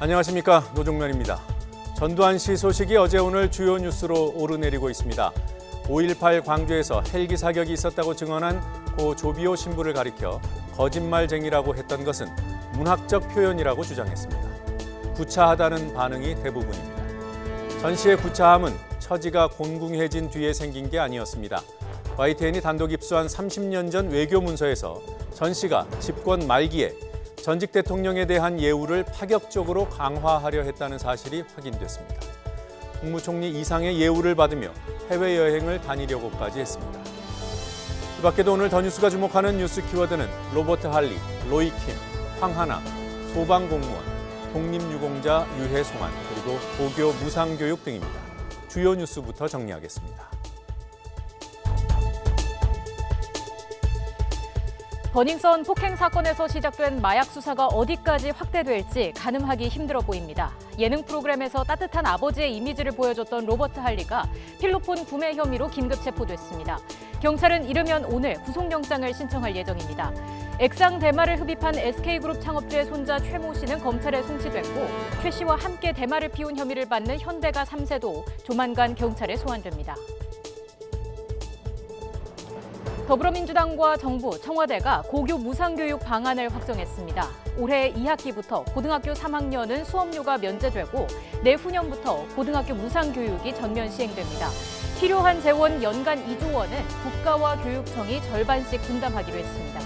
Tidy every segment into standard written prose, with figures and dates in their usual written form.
안녕하십니까, 노종면입니다. 전두환 씨 소식이 어제 오늘 주요 뉴스로 오르내리고 있습니다. 5.18 광주에서 헬기 사격이 있었다고 증언한 고 조비오 신부를 가리켜 거짓말쟁이라고 했던 것은 문학적 표현이라고 주장했습니다. 구차하다는 반응이 대부분입니다. 전 씨의 구차함은 처지가 곤궁해진 뒤에 생긴 게 아니었습니다. YTN이 단독 입수한 30년 전 외교 문서에서 전 씨가 집권 말기에 전직 대통령에 대한 예우를 파격적으로 강화하려 했다는 사실이 확인됐습니다. 국무총리 이상의 예우를 받으며 해외여행을 다니려고까지 했습니다. 이 밖에도 오늘 더 뉴스가 주목하는 뉴스 키워드는 로버트 할리, 로이킴, 황하나, 소방공무원, 독립유공자 유해 송환, 그리고 고교 무상교육 등입니다. 주요 뉴스부터 정리하겠습니다. 버닝썬 폭행 사건에서 시작된 마약 수사가 어디까지 확대될지 가늠하기 힘들어 보입니다. 예능 프로그램에서 따뜻한 아버지의 이미지를 보여줬던 로버트 할리가 필로폰 구매 혐의로 긴급 체포됐습니다. 경찰은 이르면 오늘 구속영장을 신청할 예정입니다. 액상 대마를 흡입한 SK그룹 창업주의 손자 최모 씨는 검찰에 송치됐고 최 씨와 함께 대마를 피운 혐의를 받는 현대가 3세도 조만간 경찰에 소환됩니다. 더불어민주당과 정부, 청와대가 고교 무상교육 방안을 확정했습니다. 올해 2학기부터 고등학교 3학년은 수업료가 면제되고 내후년부터 고등학교 무상교육이 전면 시행됩니다. 필요한 재원 연간 2조 원은 국가와 교육청이 절반씩 분담하기로 했습니다.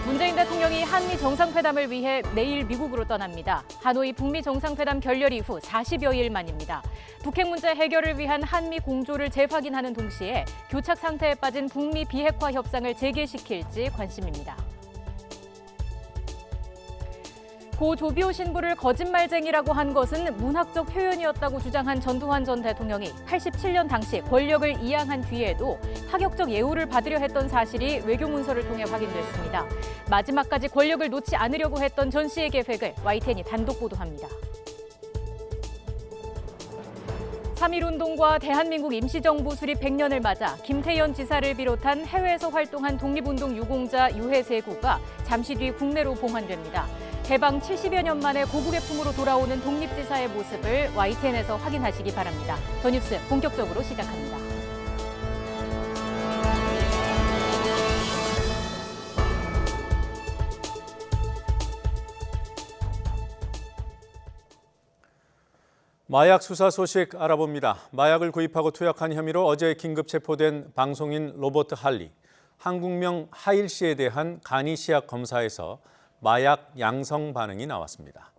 문재인 대통령이 한미 정상회담을 위해 내일 미국으로 떠납니다. 하노이 북미 정상회담 결렬 이후 40여 일 만입니다. 북핵 문제 해결을 위한 한미 공조를 재확인하는 동시에 교착 상태에 빠진 북미 비핵화 협상을 재개시킬지 관심입니다. 고 조비오 신부를 거짓말쟁이라고 한 것은 문학적 표현이었다고 주장한 전두환 전 대통령이 87년 당시 권력을 이양한 뒤에도 파격적 예우를 받으려 했던 사실이 외교문서를 통해 확인됐습니다. 마지막까지 권력을 놓지 않으려고 했던 전 씨의 계획을 YTN이 단독 보도합니다. 3.1운동과 대한민국 임시정부 수립 100년을 맞아 김태현 지사를 비롯한 해외에서 활동한 독립운동 유공자 유해 세구가 잠시 뒤 국내로 봉환됩니다. 해방 70여 년 만에 고국의 품으로 돌아오는 독립지사의 모습을 YTN에서 확인하시기 바랍니다. 더 뉴스 본격적으로 시작합니다. 마약 수사 소식 알아봅니다. 마약을 구입하고 투약한 혐의로 어제 긴급 체포된 방송인 로버트 할리, 한국명 하일 씨에 대한 간이 시약 검사에서 마약 양성 반응이 나왔습니다.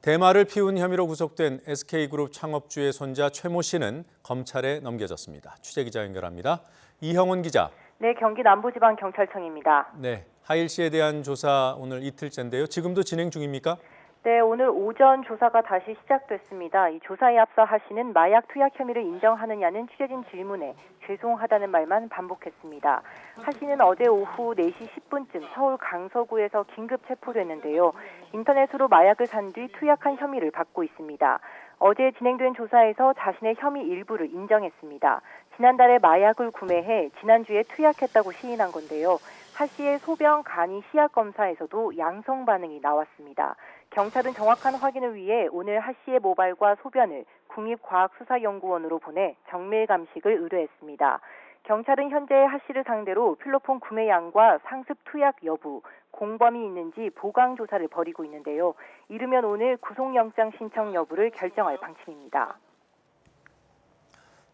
대마를 피운 혐의로 구속된 SK그룹 창업주의 손자 최모 씨는 검찰에 넘겨졌습니다. 취재기자 연결합니다. 이형원 기자. 네, 경기 남부지방경찰청입니다. 네, 하일 씨에 대한 조사 오늘 이틀째인데요. 지금도 진행 중입니까? 네, 오늘 오전 조사가 다시 시작됐습니다. 이 조사에 앞서 하 씨는 마약 투약 혐의를 인정하느냐는 취재진 질문에 죄송하다는 말만 반복했습니다. 하 씨는 어제 오후 4시 10분쯤 서울 강서구에서 긴급 체포됐는데요. 인터넷으로 마약을 산 뒤 투약한 혐의를 받고 있습니다. 어제 진행된 조사에서 자신의 혐의 일부를 인정했습니다. 지난달에 마약을 구매해 지난주에 투약했다고 시인한 건데요. 하 씨의 소변 간이 시약 검사에서도 양성 반응이 나왔습니다. 경찰은 정확한 확인을 위해 오늘 하 씨의 모발과 소변을 국립과학수사연구원으로 보내 정밀 감식을 의뢰했습니다. 경찰은 현재 하 씨를 상대로 필로폰 구매량과 상습 투약 여부, 공범이 있는지 보강 조사를 벌이고 있는데요. 이르면 오늘 구속영장 신청 여부를 결정할 방침입니다.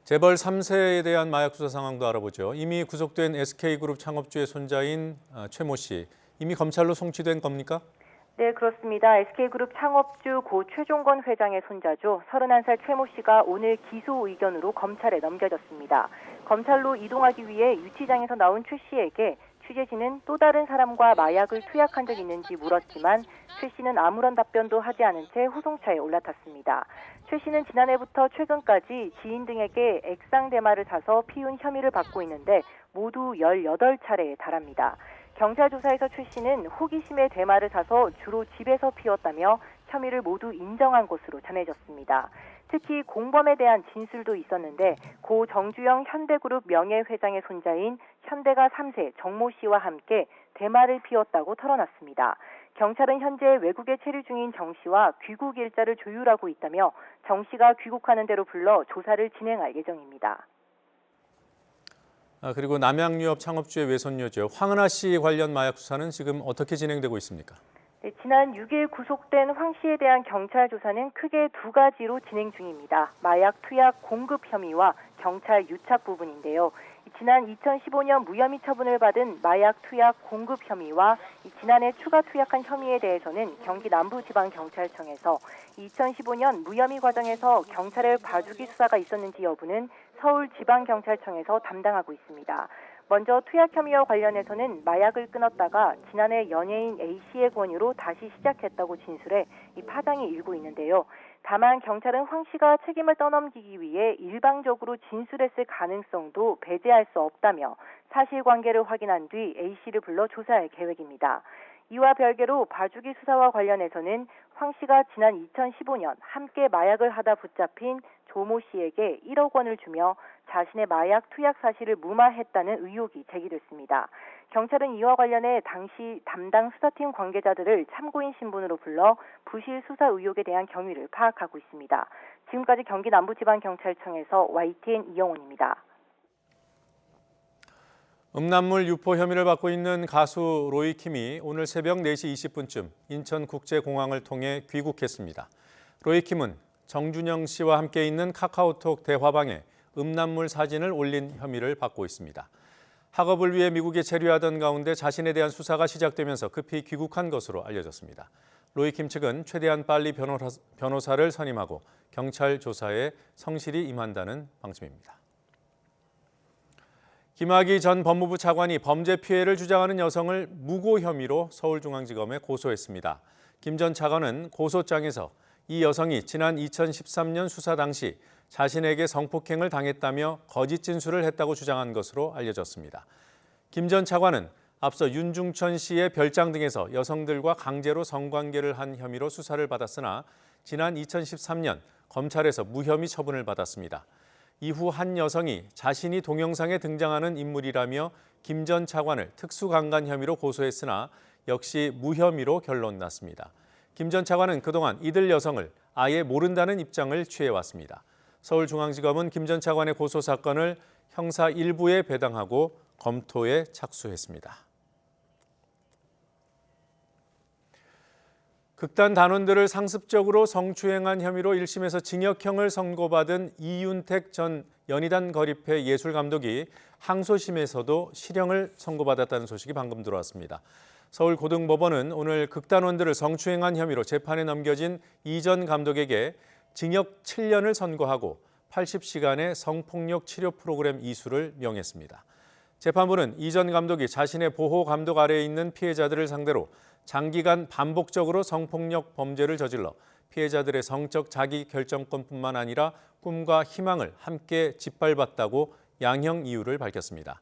재벌 3세에 대한 마약 수사 상황도 알아보죠. 이미 구속된 SK그룹 창업주의 손자인 최모 씨, 이미 검찰로 송치된 겁니까? 네, 그렇습니다. SK그룹 창업주 고 최종건 회장의 손자죠. 31살 최모 씨가 오늘 기소 의견으로 검찰에 넘겨졌습니다. 검찰로 이동하기 위해 유치장에서 나온 최 씨에게 취재진은 또 다른 사람과 마약을 투약한 적 있는지 물었지만 최 씨는 아무런 답변도 하지 않은 채 후송차에 올라탔습니다. 최 씨는 지난해부터 최근까지 지인 등에게 액상 대마를 사서 피운 혐의를 받고 있는데 모두 18차례에 달합니다. 경찰 조사에서 최 씨는 호기심에 대마를 사서 주로 집에서 피웠다며 혐의를 모두 인정한 것으로 전해졌습니다. 특히 공범에 대한 진술도 있었는데 고 정주영 현대그룹 명예회장의 손자인 현대가 3세 정모 씨와 함께 대마를 피웠다고 털어놨습니다. 경찰은 현재 외국에 체류 중인 정 씨와 귀국 일자를 조율하고 있다며 정 씨가 귀국하는 대로 불러 조사를 진행할 예정입니다. 그리고 남양유업 창업주의 외손녀죠. 황은하 씨 관련 마약 수사는 지금 어떻게 진행되고 있습니까? 네, 지난 6일 구속된 황 씨에 대한 경찰 조사는 크게 두 가지로 진행 중입니다. 마약 투약 공급 혐의와 경찰 유착 부분인데요. 지난 2015년 무혐의 처분을 받은 마약 투약 공급 혐의와 지난해 추가 투약한 혐의에 대해서는 경기 남부지방경찰청에서 2015년 무혐의 과정에서 경찰의 봐주기 수사가 있었는지 여부는 서울지방경찰청에서 담당하고 있습니다. 먼저 투약 혐의와 관련해서는 마약을 끊었다가 지난해 연예인 A씨의 권유로 다시 시작했다고 진술해 이 파장이 일고 있는데요. 다만 경찰은 황 씨가 책임을 떠넘기기 위해 일방적으로 진술했을 가능성도 배제할 수 없다며 사실관계를 확인한 뒤 A씨를 불러 조사할 계획입니다. 이와 별개로 봐주기 수사와 관련해서는 황 씨가 지난 2015년 함께 마약을 하다 붙잡힌 조모 씨에게 1억 원을 주며 자신의 마약 투약 사실을 무마했다는 의혹이 제기됐습니다. 경찰은 이와 관련해 당시 담당 수사팀 관계자들을 참고인 신분으로 불러 부실 수사 의혹에 대한 경위를 파악하고 있습니다. 지금까지 경기 남부지방경찰청에서 YTN 이영훈입니다. 음란물 유포 혐의를 받고 있는 가수 로이킴이 오늘 새벽 4시 20분쯤 인천국제공항을 통해 귀국했습니다. 로이킴은 정준영 씨와 함께 있는 카카오톡 대화방에 음란물 사진을 올린 혐의를 받고 있습니다. 학업을 위해 미국에 체류하던 가운데 자신에 대한 수사가 시작되면서 급히 귀국한 것으로 알려졌습니다. 로이킴 측은 최대한 빨리 변호사를 선임하고 경찰 조사에 성실히 임한다는 방침입니다. 김학의 전 법무부 차관이 범죄 피해를 주장하는 여성을 무고 혐의로 서울중앙지검에 고소했습니다. 김 전 차관은 고소장에서 이 여성이 지난 2013년 수사 당시 자신에게 성폭행을 당했다며 거짓 진술을 했다고 주장한 것으로 알려졌습니다. 김 전 차관은 앞서 윤중천 씨의 별장 등에서 여성들과 강제로 성관계를 한 혐의로 수사를 받았으나 지난 2013년 검찰에서 무혐의 처분을 받았습니다. 이후 한 여성이 자신이 동영상에 등장하는 인물이라며 김 전 차관을 특수강간 혐의로 고소했으나 역시 무혐의로 결론 났습니다. 김 전 차관은 그동안 이들 여성을 아예 모른다는 입장을 취해왔습니다. 서울중앙지검은 김 전 차관의 고소 사건을 형사 1부에 배당하고 검토에 착수했습니다. 극단 단원들을 상습적으로 성추행한 혐의로 1심에서 징역형을 선고받은 이윤택 전 연희단 거립회 예술감독이 항소심에서도 실형을 선고받았다는 소식이 방금 들어왔습니다. 서울고등법원은 오늘 극단원들을 성추행한 혐의로 재판에 넘겨진 이 전 감독에게 징역 7년을 선고하고 80시간의 성폭력 치료 프로그램 이수를 명했습니다. 재판부는 이 전 감독이 자신의 보호 감독 아래에 있는 피해자들을 상대로 장기간 반복적으로 성폭력 범죄를 저질러 피해자들의 성적 자기 결정권뿐만 아니라 꿈과 희망을 함께 짓밟았다고 양형 이유를 밝혔습니다.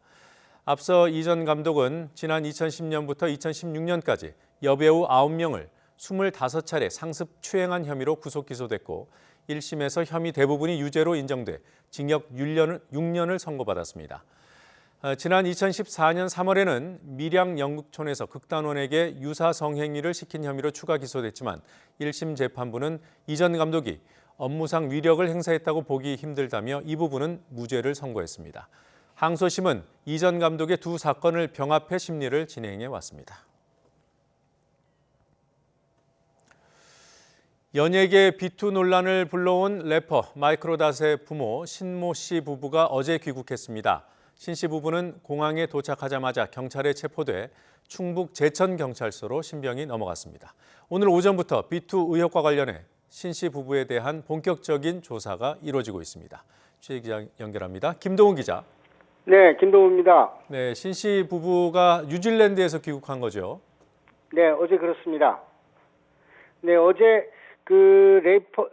앞서 이 전 감독은 지난 2010년부터 2016년까지 여배우 9명을 25차례 상습 추행한 혐의로 구속 기소됐고 1심에서 혐의 대부분이 유죄로 인정돼 징역 6년을 선고받았습니다. 지난 2014년 3월에는 밀양 영국촌에서 극단원에게 유사 성행위를 시킨 혐의로 추가 기소됐지만 1심 재판부는 이 전 감독이 업무상 위력을 행사했다고 보기 힘들다며 이 부분은 무죄를 선고했습니다. 항소심은 이 전 감독의 두 사건을 병합해 심리를 진행해 왔습니다. 연예계 비투 논란을 불러온 래퍼 마이크로닷의 부모 신모 씨 부부가 어제 귀국했습니다. 신 씨 부부는 공항에 도착하자마자 경찰에 체포돼 충북 제천경찰서로 신병이 넘어갔습니다. 오늘 오전부터 비투 의혹과 관련해 신 씨 부부에 대한 본격적인 조사가 이루어지고 있습니다. 취재기자 연결합니다. 김동훈 기자. 네, 김동훈입니다. 네, 신 씨 부부가 뉴질랜드에서 귀국한 거죠? 네, 어제 그렇습니다. 네, 어제 그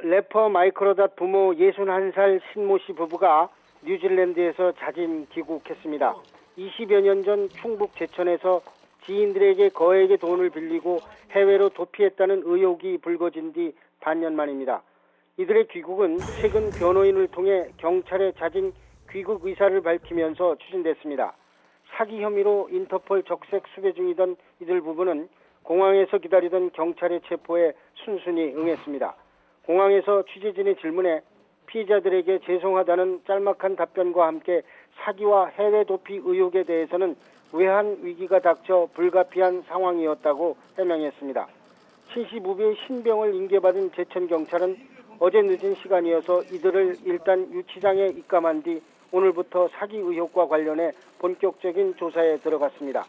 래퍼 마이크로닷 부모 61살 신모 씨 부부가 뉴질랜드에서 자진 귀국했습니다. 20여 년 전 충북 제천에서 지인들에게 거액의 돈을 빌리고 해외로 도피했다는 의혹이 불거진 뒤 반년 만입니다. 이들의 귀국은 최근 변호인을 통해 경찰에 자진 귀국 의사를 밝히면서 추진됐습니다. 사기 혐의로 인터폴 적색 수배 중이던 이들 부부는 공항에서 기다리던 경찰의 체포에 순순히 응했습니다. 공항에서 취재진의 질문에 피해자들에게 죄송하다는 짤막한 답변과 함께 사기와 해외 도피 의혹에 대해서는 외환 위기가 닥쳐 불가피한 상황이었다고 해명했습니다. 신씨 부부의 신병을 인계받은 제천경찰은 어제 늦은 시간이어서 이들을 일단 유치장에 입감한 뒤 오늘부터 사기 의혹과 관련해 본격적인 조사에 들어갔습니다.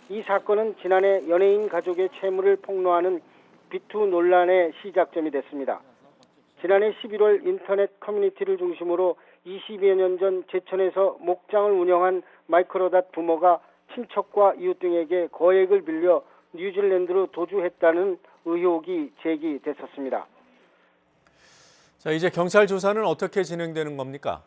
이 사건은 지난해 연예인 가족의 채무를 폭로하는 비투 논란의 시작점이 됐습니다. 지난해 11월 인터넷 커뮤니티를 중심으로 20여 년 전 제천에서 목장을 운영한 마이크로닷 부모가 친척과 이웃 등에게 거액을 빌려 뉴질랜드로 도주했다는 의혹이 제기됐었습니다. 자, 이제 경찰 조사는 어떻게 진행되는 겁니까?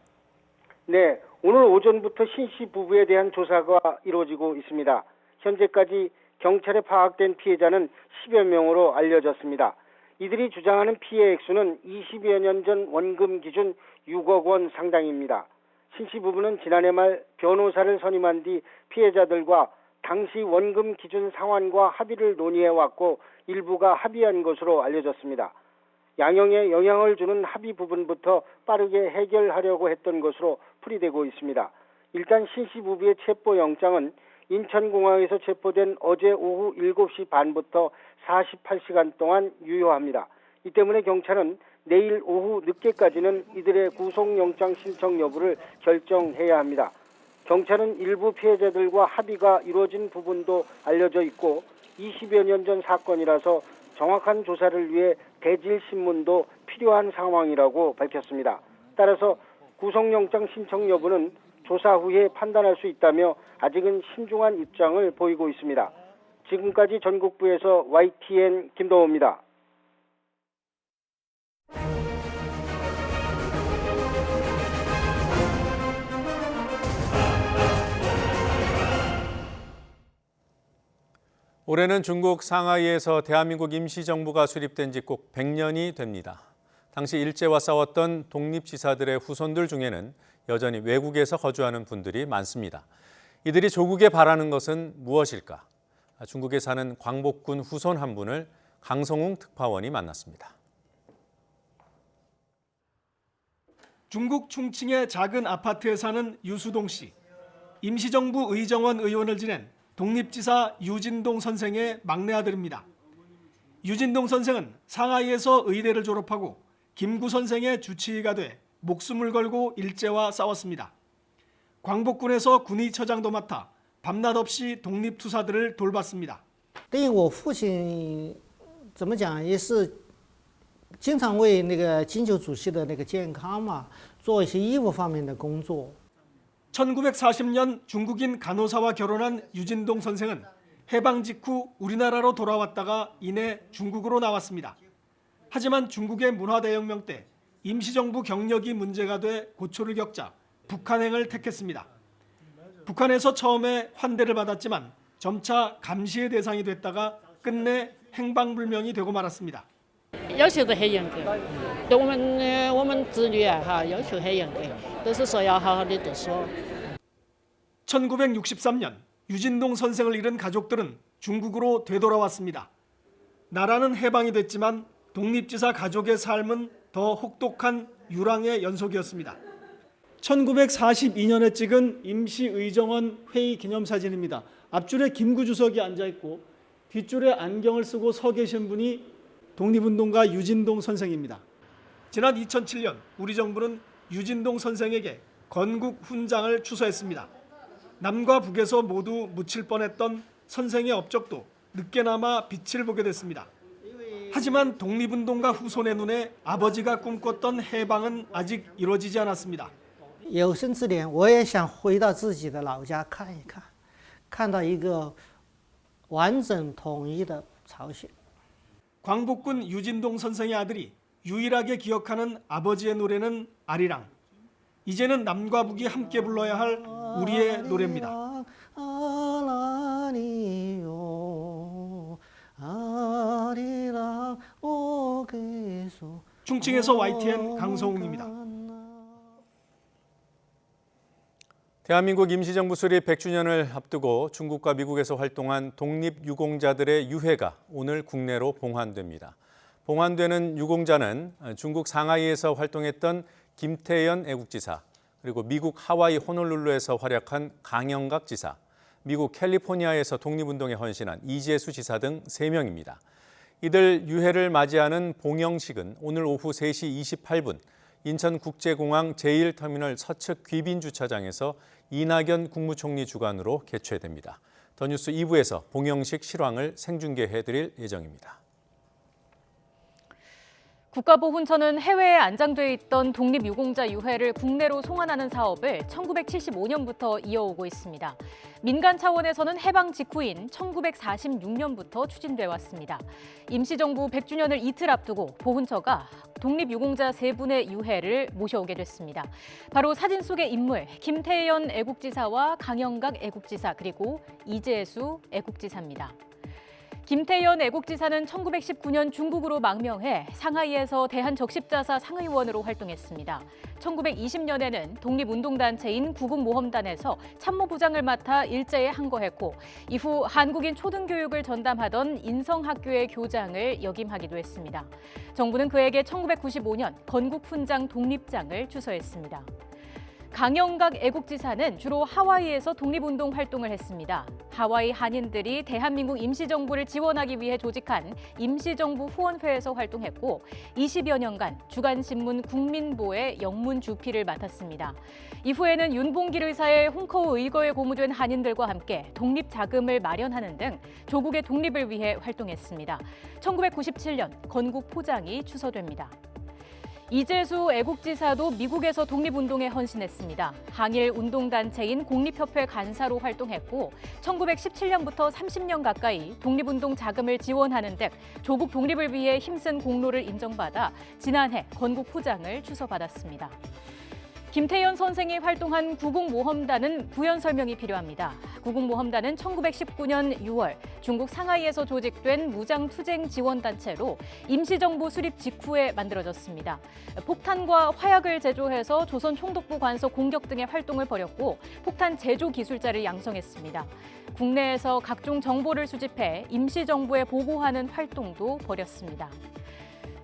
네, 오늘 오전부터 신씨 부부에 대한 조사가 이루어지고 있습니다. 현재까지 경찰에 파악된 피해자는 10여 명으로 알려졌습니다. 이들이 주장하는 피해 액수는 20여 년 전 원금 기준 6억 원 상당입니다. 신씨 부부는 지난해 말 변호사를 선임한 뒤 피해자들과 당시 원금 기준 상환과 합의를 논의해왔고 일부가 합의한 것으로 알려졌습니다. 양형에 영향을 주는 합의 부분부터 빠르게 해결하려고 했던 것으로 풀이되고 있습니다. 일단 신씨 부부의 체포영장은 인천공항에서 체포된 어제 오후 7시 반부터 48시간 동안 유효합니다. 이 때문에 경찰은 내일 오후 늦게까지는 이들의 구속영장 신청 여부를 결정해야 합니다. 경찰은 일부 피해자들과 합의가 이루어진 부분도 알려져 있고 20여 년 전 사건이라서 정확한 조사를 위해 대질신문도 필요한 상황이라고 밝혔습니다. 따라서 구속영장 신청 여부는 조사 후에 판단할 수 있다며 아직은 신중한 입장을 보이고 있습니다. 지금까지 전국부에서 YTN 김동호입니다. 올해는 중국 상하이에서 대한민국 임시정부가 수립된 지 꼭 100년이 됩니다. 당시 일제와 싸웠던 독립지사들의 후손들 중에는 여전히 외국에서 거주하는 분들이 많습니다. 이들이 조국에 바라는 것은 무엇일까? 중국에 사는 광복군 후손 한 분을 강성웅 특파원이 만났습니다. 중국 충칭의 작은 아파트에 사는 유수동 씨. 임시정부 의정원 의원을 지낸 독립지사 유진동 선생의 막내 아들입니다. 유진동 선생은 상하이에서 의대를 졸업하고 김구 선생의 주치의가 돼 목숨을 걸고 일제와 싸웠습니다. 광복군에서 군의처장도 맡아 밤낮 없이 독립투사들을 돌봤습니다. 对于我父亲怎么讲也是经常为那个金九主席的那个健康嘛做一些医务方面的工作。 1940년 중국인 간호사와 결혼한 유진동 선생은 해방 직후 우리나라로 돌아왔다가 이내 중국으로 나왔습니다. 하지만 중국의 문화대혁명 때 임시정부 경력이 문제가 돼 고초를 겪자 북한행을 택했습니다. 북한에서 처음에 환대를 받았지만 점차 감시의 대상이 됐다가 끝내 행방불명이 되고 말았습니다. 要求的很严格，对我们子女要求很严格，都是说要好好的读书。 1963년 유진동 선생을 잃은 가족들은 중국으로 되돌아왔습니다. 나라는 해방이 됐지만 독립지사 가족의 삶은 더 혹독한 유랑의 연속이었습니다. 1942년에 찍은 임시의정원 회의 기념사진입니다. 앞줄에 김구 주석이 앉아있고 뒷줄에 안경을 쓰고 서 계신 분이 독립운동가 유진동 선생입니다. 지난 2007년 우리 정부는 유진동 선생에게 건국 훈장을 추서했습니다. 남과 북에서 모두 묻힐 뻔했던 선생의 업적도 늦게나마 빛을 보게 됐습니다. 하지만 독립운동가 후손의 눈에 아버지가 꿈꿨던 해방은 아직 이루어지지 않았습니다. 有生之年我也想回到自己的老家看一看，看到一个完整统一的朝鲜。 광복군 유진동 선생의 아들이 유일하게 기억하는 아버지의 노래는 아리랑. 이제는 남과 북이 함께 불러야 할 우리의 노래입니다. 충칭에서 YTN 강성웅입니다. 대한민국 임시정부 수립 100주년을 앞두고 중국과 미국에서 활동한 독립유공자들의 유해가 오늘 국내로 봉환됩니다. 봉환되는 유공자는 중국 상하이에서 활동했던 김태연 애국지사, 그리고 미국 하와이 호놀룰루에서 활약한 강영각 지사, 미국 캘리포니아에서 독립운동에 헌신한 이재수 지사 등 3명입니다. 이들 유해를 맞이하는 봉영식은 오늘 오후 3시 28분 인천국제공항 제1터미널 서측 귀빈주차장에서 이낙연 국무총리 주관으로 개최됩니다. 더 뉴스 2부에서 봉영식 실황을 생중계해드릴 예정입니다. 국가보훈처는 해외에 안장돼 있던 독립유공자 유해를 국내로 송환하는 사업을 1975년부터 이어오고 있습니다. 민간 차원에서는 해방 직후인 1946년부터 추진돼 왔습니다. 임시정부 100주년을 이틀 앞두고 보훈처가 독립유공자 3분의 유해를 모셔오게 됐습니다. 바로 사진 속의 인물 김태연 애국지사와 강영각 애국지사 그리고 이재수 애국지사입니다. 김태연 애국지사는 1919년 중국으로 망명해 상하이에서 대한적십자사 상의원으로 활동했습니다. 1920년에는 독립운동단체인 구국모험단에서 참모부장을 맡아 일제에 항거했고 이후 한국인 초등교육을 전담하던 인성학교의 교장을 역임하기도 했습니다. 정부는 그에게 1995년 건국훈장 독립장을 추서했습니다. 강영각 애국지사는 주로 하와이에서 독립운동 활동을 했습니다. 하와이 한인들이 대한민국 임시정부를 지원하기 위해 조직한 임시정부 후원회에서 활동했고 20여 년간 주간신문 국민보의 영문 주필을 맡았습니다. 이후에는 윤봉길 의사의 홍커우 의거에 고무된 한인들과 함께 독립자금을 마련하는 등 조국의 독립을 위해 활동했습니다. 1997년 건국 포장이 추서됩니다. 이재수 애국지사도 미국에서 독립운동에 헌신했습니다. 항일 운동단체인 공립협회 간사로 활동했고 1917년부터 30년 가까이 독립운동 자금을 지원하는 등 조국 독립을 위해 힘쓴 공로를 인정받아 지난해 건국포장을 추서받았습니다. 김태연 선생이 활동한 구국모험단은 부연 설명이 필요합니다. 구국모험단은 1919년 6월 중국 상하이에서 조직된 무장투쟁 지원단체로 임시정부 수립 직후에 만들어졌습니다. 폭탄과 화약을 제조해서 조선 총독부 관서 공격 등의 활동을 벌였고 폭탄 제조 기술자를 양성했습니다. 국내에서 각종 정보를 수집해 임시정부에 보고하는 활동도 벌였습니다.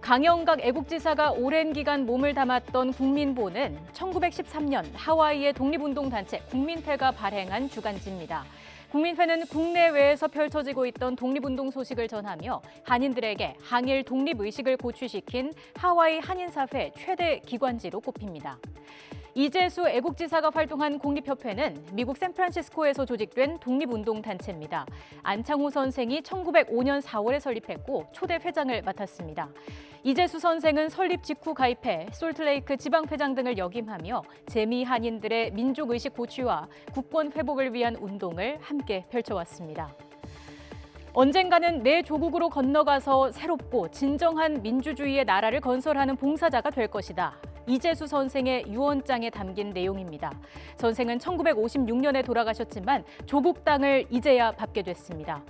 강영각 애국지사가 오랜 기간 몸을 담았던 국민보는 1913년 하와이의 독립운동단체 국민회가 발행한 주간지입니다. 국민회는 국내외에서 펼쳐지고 있던 독립운동 소식을 전하며 한인들에게 항일 독립의식을 고취시킨 하와이 한인사회 최대 기관지로 꼽힙니다. 이재수 애국지사가 활동한 공립협회는 미국 샌프란시스코에서 조직된 독립운동단체입니다. 안창호 선생이 1905년 4월에 설립했고 초대 회장을 맡았습니다. 이재수 선생은 설립 직후 가입해 솔트레이크 지방회장 등을 역임하며 재미 한인들의 민족의식 고취와 국권 회복을 위한 운동을 함께 펼쳐왔습니다. 언젠가는 내 조국으로 건너가서 새롭고 진정한 민주주의의 나라를 건설하는 봉사자가 될 것이다. 이재수 선생의 유언장에 담긴 내용입니다. 선생은 1956년에 돌아가셨지만 조국 땅을 이제야 밟게 됐습니다.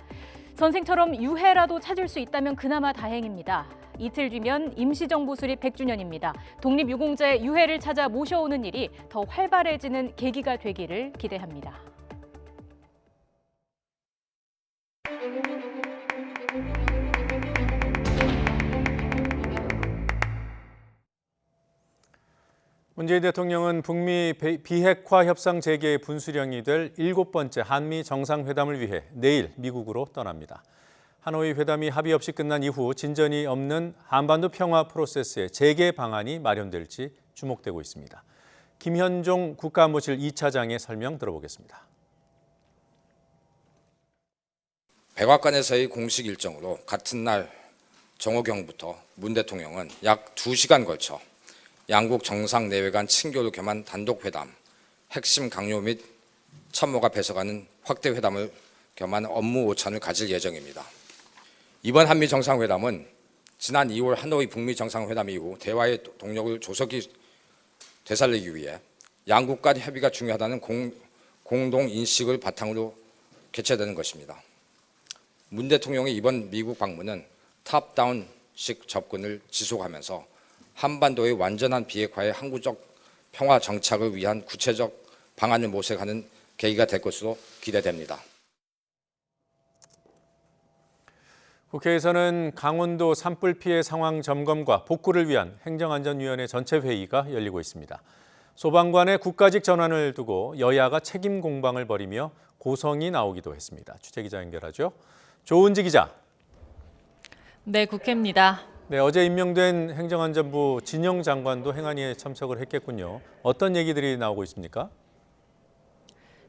선생처럼 유해라도 찾을 수 있다면 그나마 다행입니다. 이틀 뒤면 임시정부 수립 100주년입니다. 독립유공자의 유해를 찾아 모셔오는 일이 더 활발해지는 계기가 되기를 기대합니다. 문재인 대통령은 북미 비핵화 협상 재개의 분수령이 될 7번째 한미 정상회담을 위해 내일 미국으로 떠납니다. 하노이 회담이 합의 없이 끝난 이후 진전이 없는 한반도 평화 프로세스의 재개 방안이 마련될지 주목되고 있습니다. 김현종 국가안보실 2차장의 설명 들어보겠습니다. 백악관에서의 공식 일정으로 같은 날 정오경부터 문 대통령은 약 2시간 걸쳐 양국 정상 내외간 친교를 겸한 단독회담, 핵심 강요 및 참모가 배석하는 확대 회담을 겸한 업무 오찬을 가질 예정입니다. 이번 한미 정상회담은 지난 2월 하노이 북미 정상회담 이후 대화의 동력을 조속히 되살리기 위해 양국 간 협의가 중요하다는 공동 인식을 바탕으로 개최되는 것입니다. 문 대통령의 이번 미국 방문은 탑다운식 접근을 지속하면서 한반도의 완전한 비핵화의 항구적 평화 정착을 위한 구체적 방안을 모색하는 계기가 될 것으로 기대됩니다. 국회에서는 강원도 산불 피해 상황 점검과 복구를 위한 행정안전위원회 전체 회의가 열리고 있습니다. 소방관의 국가직 전환을 두고 여야가 책임 공방을 벌이며 고성이 나오기도 했습니다. 취재기자 연결하죠. 조은지 기자. 네, 국회입니다. 네, 어제 임명된 행정안전부 진영 장관도 행안위에 참석을 했겠군요. 어떤 얘기들이 나오고 있습니까?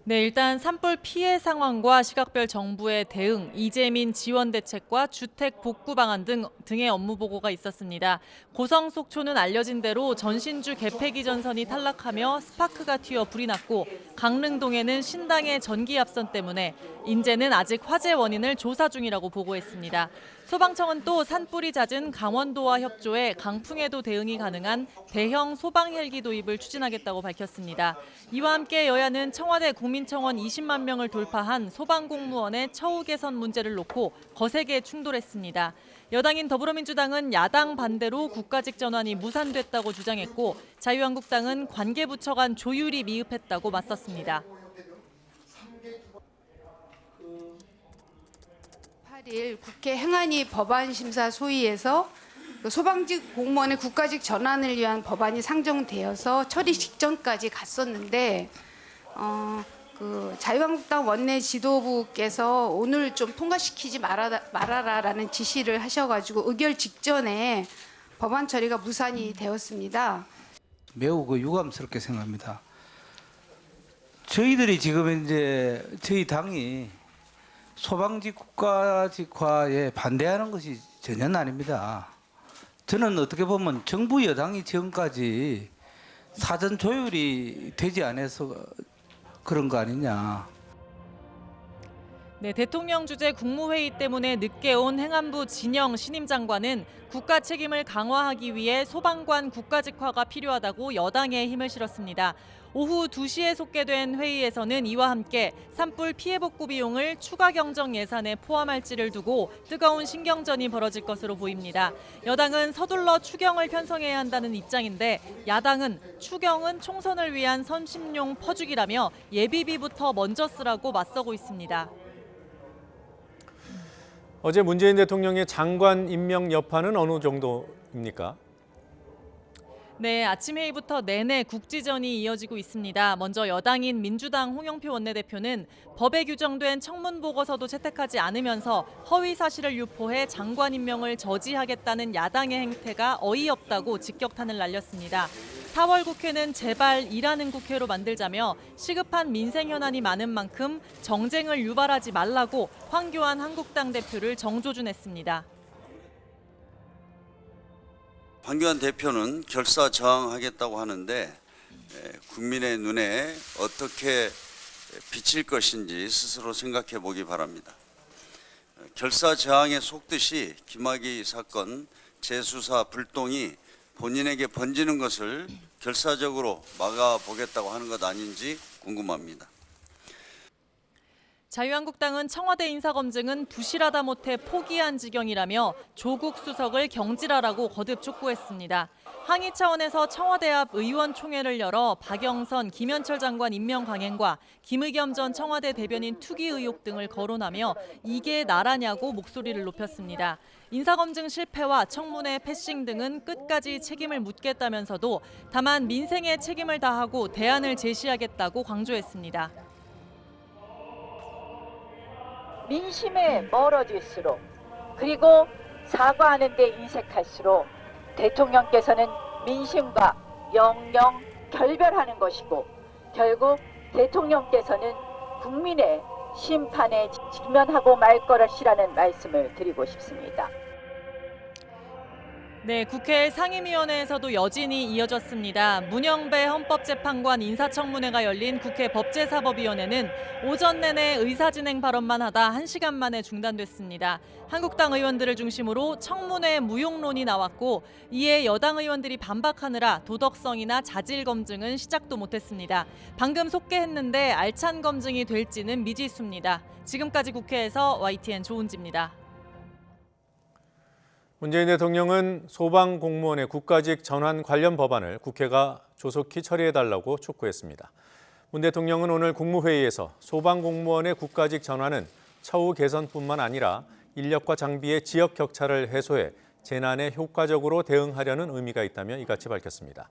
네, 일단 산불 피해 상황과 시각별 정부의 대응, 이재민 지원 대책과 주택 복구 방안 등의 업무 보고가 있었습니다. 고성 속초는 알려진 대로 전신주 개폐기 전선이 탈락하며 스파크가 튀어 불이 났고 강릉동에는 신당의 전기 압선 때문에 인제는 아직 화재 원인을 조사 중이라고 보고했습니다. 소방청은 또 산불이 잦은 강원도와 협조해 강풍에도 대응이 가능한 대형 소방 헬기 도입을 추진하겠다고 밝혔습니다. 이와 함께 여야는 청와대 국민청원 20만 명을 돌파한 소방공무원의 처우 개선 문제를 놓고 거세게 충돌했습니다. 여당인 더불어민주당은 야당 반대로 국가직 전환이 무산됐다고 주장했고 자유한국당은 관계부처 간 조율이 미흡했다고 맞섰습니다. 8일 국회 행안위 법안심사 소위에서 소방직 공무원의 국가직 전환을 위한 법안이 상정되어서 처리 직전까지 갔었는데 자유한국당 원내 지도부께서 오늘 좀 통과시키지 말아라라는 지시를 하셔가지고 의결 직전에 법안 처리가 무산이 되었습니다. 매우 유감스럽게 생각합니다. 저희들이 지금 이제 저희 당이 소방직 국가직화에 반대하는 것이 전혀 아닙니다. 저는 어떻게 보면 정부 여당이 지금까지 사전 조율이 되지 않아서 그런 거 아니냐. 네, 대통령 주재 국무회의 때문에 늦게 온 행안부 진영 신임 장관은 국가 책임을 강화하기 위해 소방관 국가직화가 필요하다고 여당에 힘을 실었습니다. 오후 2시에 속개된 회의에서는 이와 함께 산불 피해 복구 비용을 추가 경정 예산에 포함할지를 두고 뜨거운 신경전이 벌어질 것으로 보입니다. 여당은 서둘러 추경을 편성해야 한다는 입장인데 야당은 추경은 총선을 위한 선심용 퍼주기라며 예비비부터 먼저 쓰라고 맞서고 있습니다. 어제 문재인 대통령의 장관 임명 여파는 어느 정도입니까? 네, 아침 회의부터 내내 국지전이 이어지고 있습니다. 먼저 여당인 민주당 홍영표 원내대표는 법에 규정된 청문 보고서도 채택하지 않으면서 허위 사실을 유포해 장관 임명을 저지하겠다는 야당의 행태가 어이없다고 직격탄을 날렸습니다. 4월 국회는 제발 일하는 국회로 만들자며 시급한 민생 현안이 많은 만큼 정쟁을 유발하지 말라고 황교안 한국당 대표를 정조준했습니다. 황교안 대표는 결사 저항하겠다고 하는데 국민의 눈에 어떻게 비칠 것인지 스스로 생각해 보기 바랍니다. 결사 저항에 속듯이 김학의 사건 재수사 불똥이 본인에게 번지는 것을 결사적으로 막아보겠다고 하는 것 아닌지 궁금합니다. 자유한국당은 청와대 인사검증은 부실하다 못해 포기한 지경이라며 조국 수석을 경질하라고 거듭 촉구했습니다. 항의 차원에서 청와대 앞 의원총회를 열어 박영선, 김현철 장관 임명 강행과 김의겸 전 청와대 대변인 투기 의혹 등을 거론하며 이게 나라냐고 목소리를 높였습니다. 인사검증 실패와 청문회 패싱 등은 끝까지 책임을 묻겠다면서도 다만 민생에 책임을 다하고 대안을 제시하겠다고 강조했습니다. 민심에 멀어질수록 그리고 사과하는 데 인색할수록 대통령께서는 민심과 영영 결별하는 것이고 결국 대통령께서는 국민의 심판에 직면하고 말 것이라는 말씀을 드리고 싶습니다. 네, 국회 상임위원회에서도 여진이 이어졌습니다. 문영배 헌법재판관 인사청문회가 열린 국회 법제사법위원회는 오전 내내 의사진행 발언만 하다 1시간 만에 중단됐습니다. 한국당 의원들을 중심으로 청문회 무용론이 나왔고 이에 여당 의원들이 반박하느라 도덕성이나 자질 검증은 시작도 못했습니다. 방금 속개했는데 알찬 검증이 될지는 미지수입니다. 지금까지 국회에서 YTN 조은지입니다. 문재인 대통령은 소방공무원의 국가직 전환 관련 법안을 국회가 조속히 처리해달라고 촉구했습니다. 문 대통령은 오늘 국무회의에서 소방공무원의 국가직 전환은 처우 개선뿐만 아니라 인력과 장비의 지역 격차를 해소해 재난에 효과적으로 대응하려는 의미가 있다며 이같이 밝혔습니다.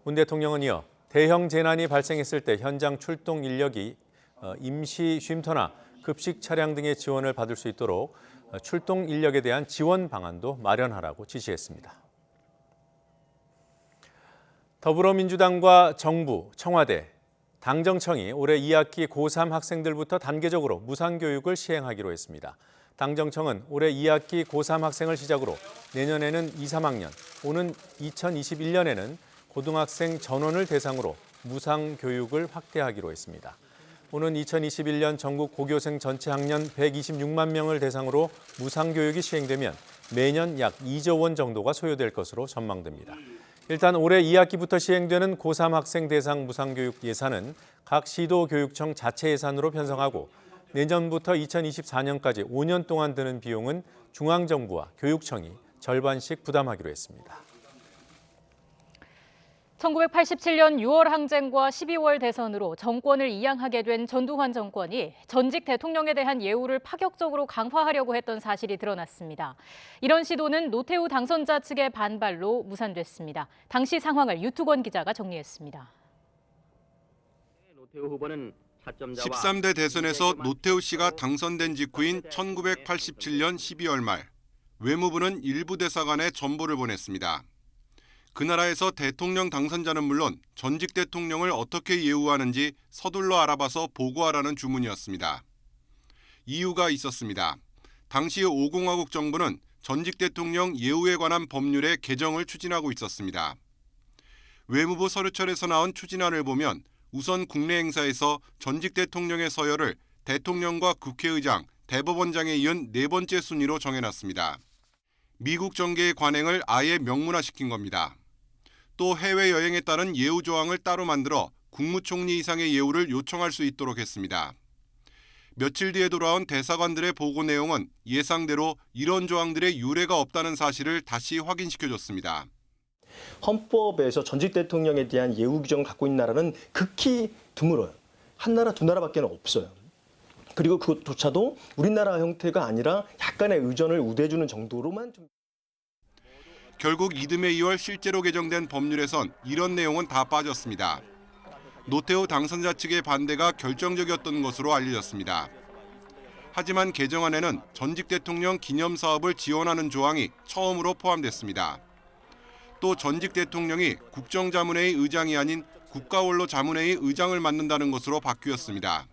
문 대통령은 이어 대형 재난이 발생했을 때 현장 출동 인력이 임시 쉼터나 급식 차량 등의 지원을 받을 수 있도록 출동 인력에 대한 지원 방안도 마련하라고 지시했습니다. 더불어민주당과 정부, 청와대, 당정청이 올해 2학기 고3 학생들부터 단계적으로 무상교육을 시행하기로 했습니다. 당정청은 올해 2학기 고3 학생을 시작으로 내년에는 2, 3학년, 오는 2021년에는 고등학생 전원을 대상으로 무상교육을 확대하기로 했습니다. 오는 2021년 전국 고교생 전체 학년 126만 명을 대상으로 무상교육이 시행되면 매년 약 2조 원 정도가 소요될 것으로 전망됩니다. 일단 올해 2학기부터 시행되는 고3 학생 대상 무상교육 예산은 각 시도교육청 자체 예산으로 편성하고 내년부터 2024년까지 5년 동안 드는 비용은 중앙정부와 교육청이 절반씩 부담하기로 했습니다. 1987년 6월 항쟁과 12월 대선으로 정권을 이양하게 된 전두환 정권이 전직 대통령에 대한 예우를 파격적으로 강화하려고 했던 사실이 드러났습니다. 이런 시도는 노태우 당선자 측의 반발로 무산됐습니다. 당시 상황을 유투권 기자가 정리했습니다. 노태우 후보는 13대 대선에서 노태우 씨가 당선된 직후인 1987년 12월 말 외무부는 일부 대사관에 전보를 보냈습니다. 그 나라에서 대통령 당선자는 물론 전직 대통령을 어떻게 예우하는지 서둘러 알아봐서 보고하라는 주문이었습니다. 이유가 있었습니다. 당시 5공화국 정부는 전직 대통령 예우에 관한 법률의 개정을 추진하고 있었습니다. 외무부 서류철에서 나온 추진안을 보면 우선 국내 행사에서 전직 대통령의 서열을 대통령과 국회의장, 대법원장에 이은 네 번째 순위로 정해놨습니다. 미국 정계의 관행을 아예 명문화시킨 겁니다. 또 해외여행에 따른 예우 조항을 따로 만들어 국무총리 이상의 예우를 요청할 수 있도록 했습니다. 며칠 뒤에 돌아온 대사관들의 보고 내용은 예상대로 이런 조항들의 유례가 없다는 사실을 다시 확인시켜줬습니다. 헌법에서 전직 대통령에 대한 예우 규정을 갖고 있는 나라는 극히 드물어요. 한 나라, 두 나라밖에 없어요. 그리고 그것조차도 우리나라 형태가 아니라 약간의 의전을 우대해주는 정도로만 좀. 결국 이듬해 2월 실제로 개정된 법률에선 이런 내용은 다 빠졌습니다. 노태우 당선자 측의 반대가 결정적이었던 것으로 알려졌습니다. 하지만 개정안에는 전직 대통령 기념 사업을 지원하는 조항이 처음으로 포함됐습니다. 또 전직 대통령이 국정자문회의 의장이 아닌 국가원로자문회의 의장을 맡는다는 것으로 바뀌었습니다.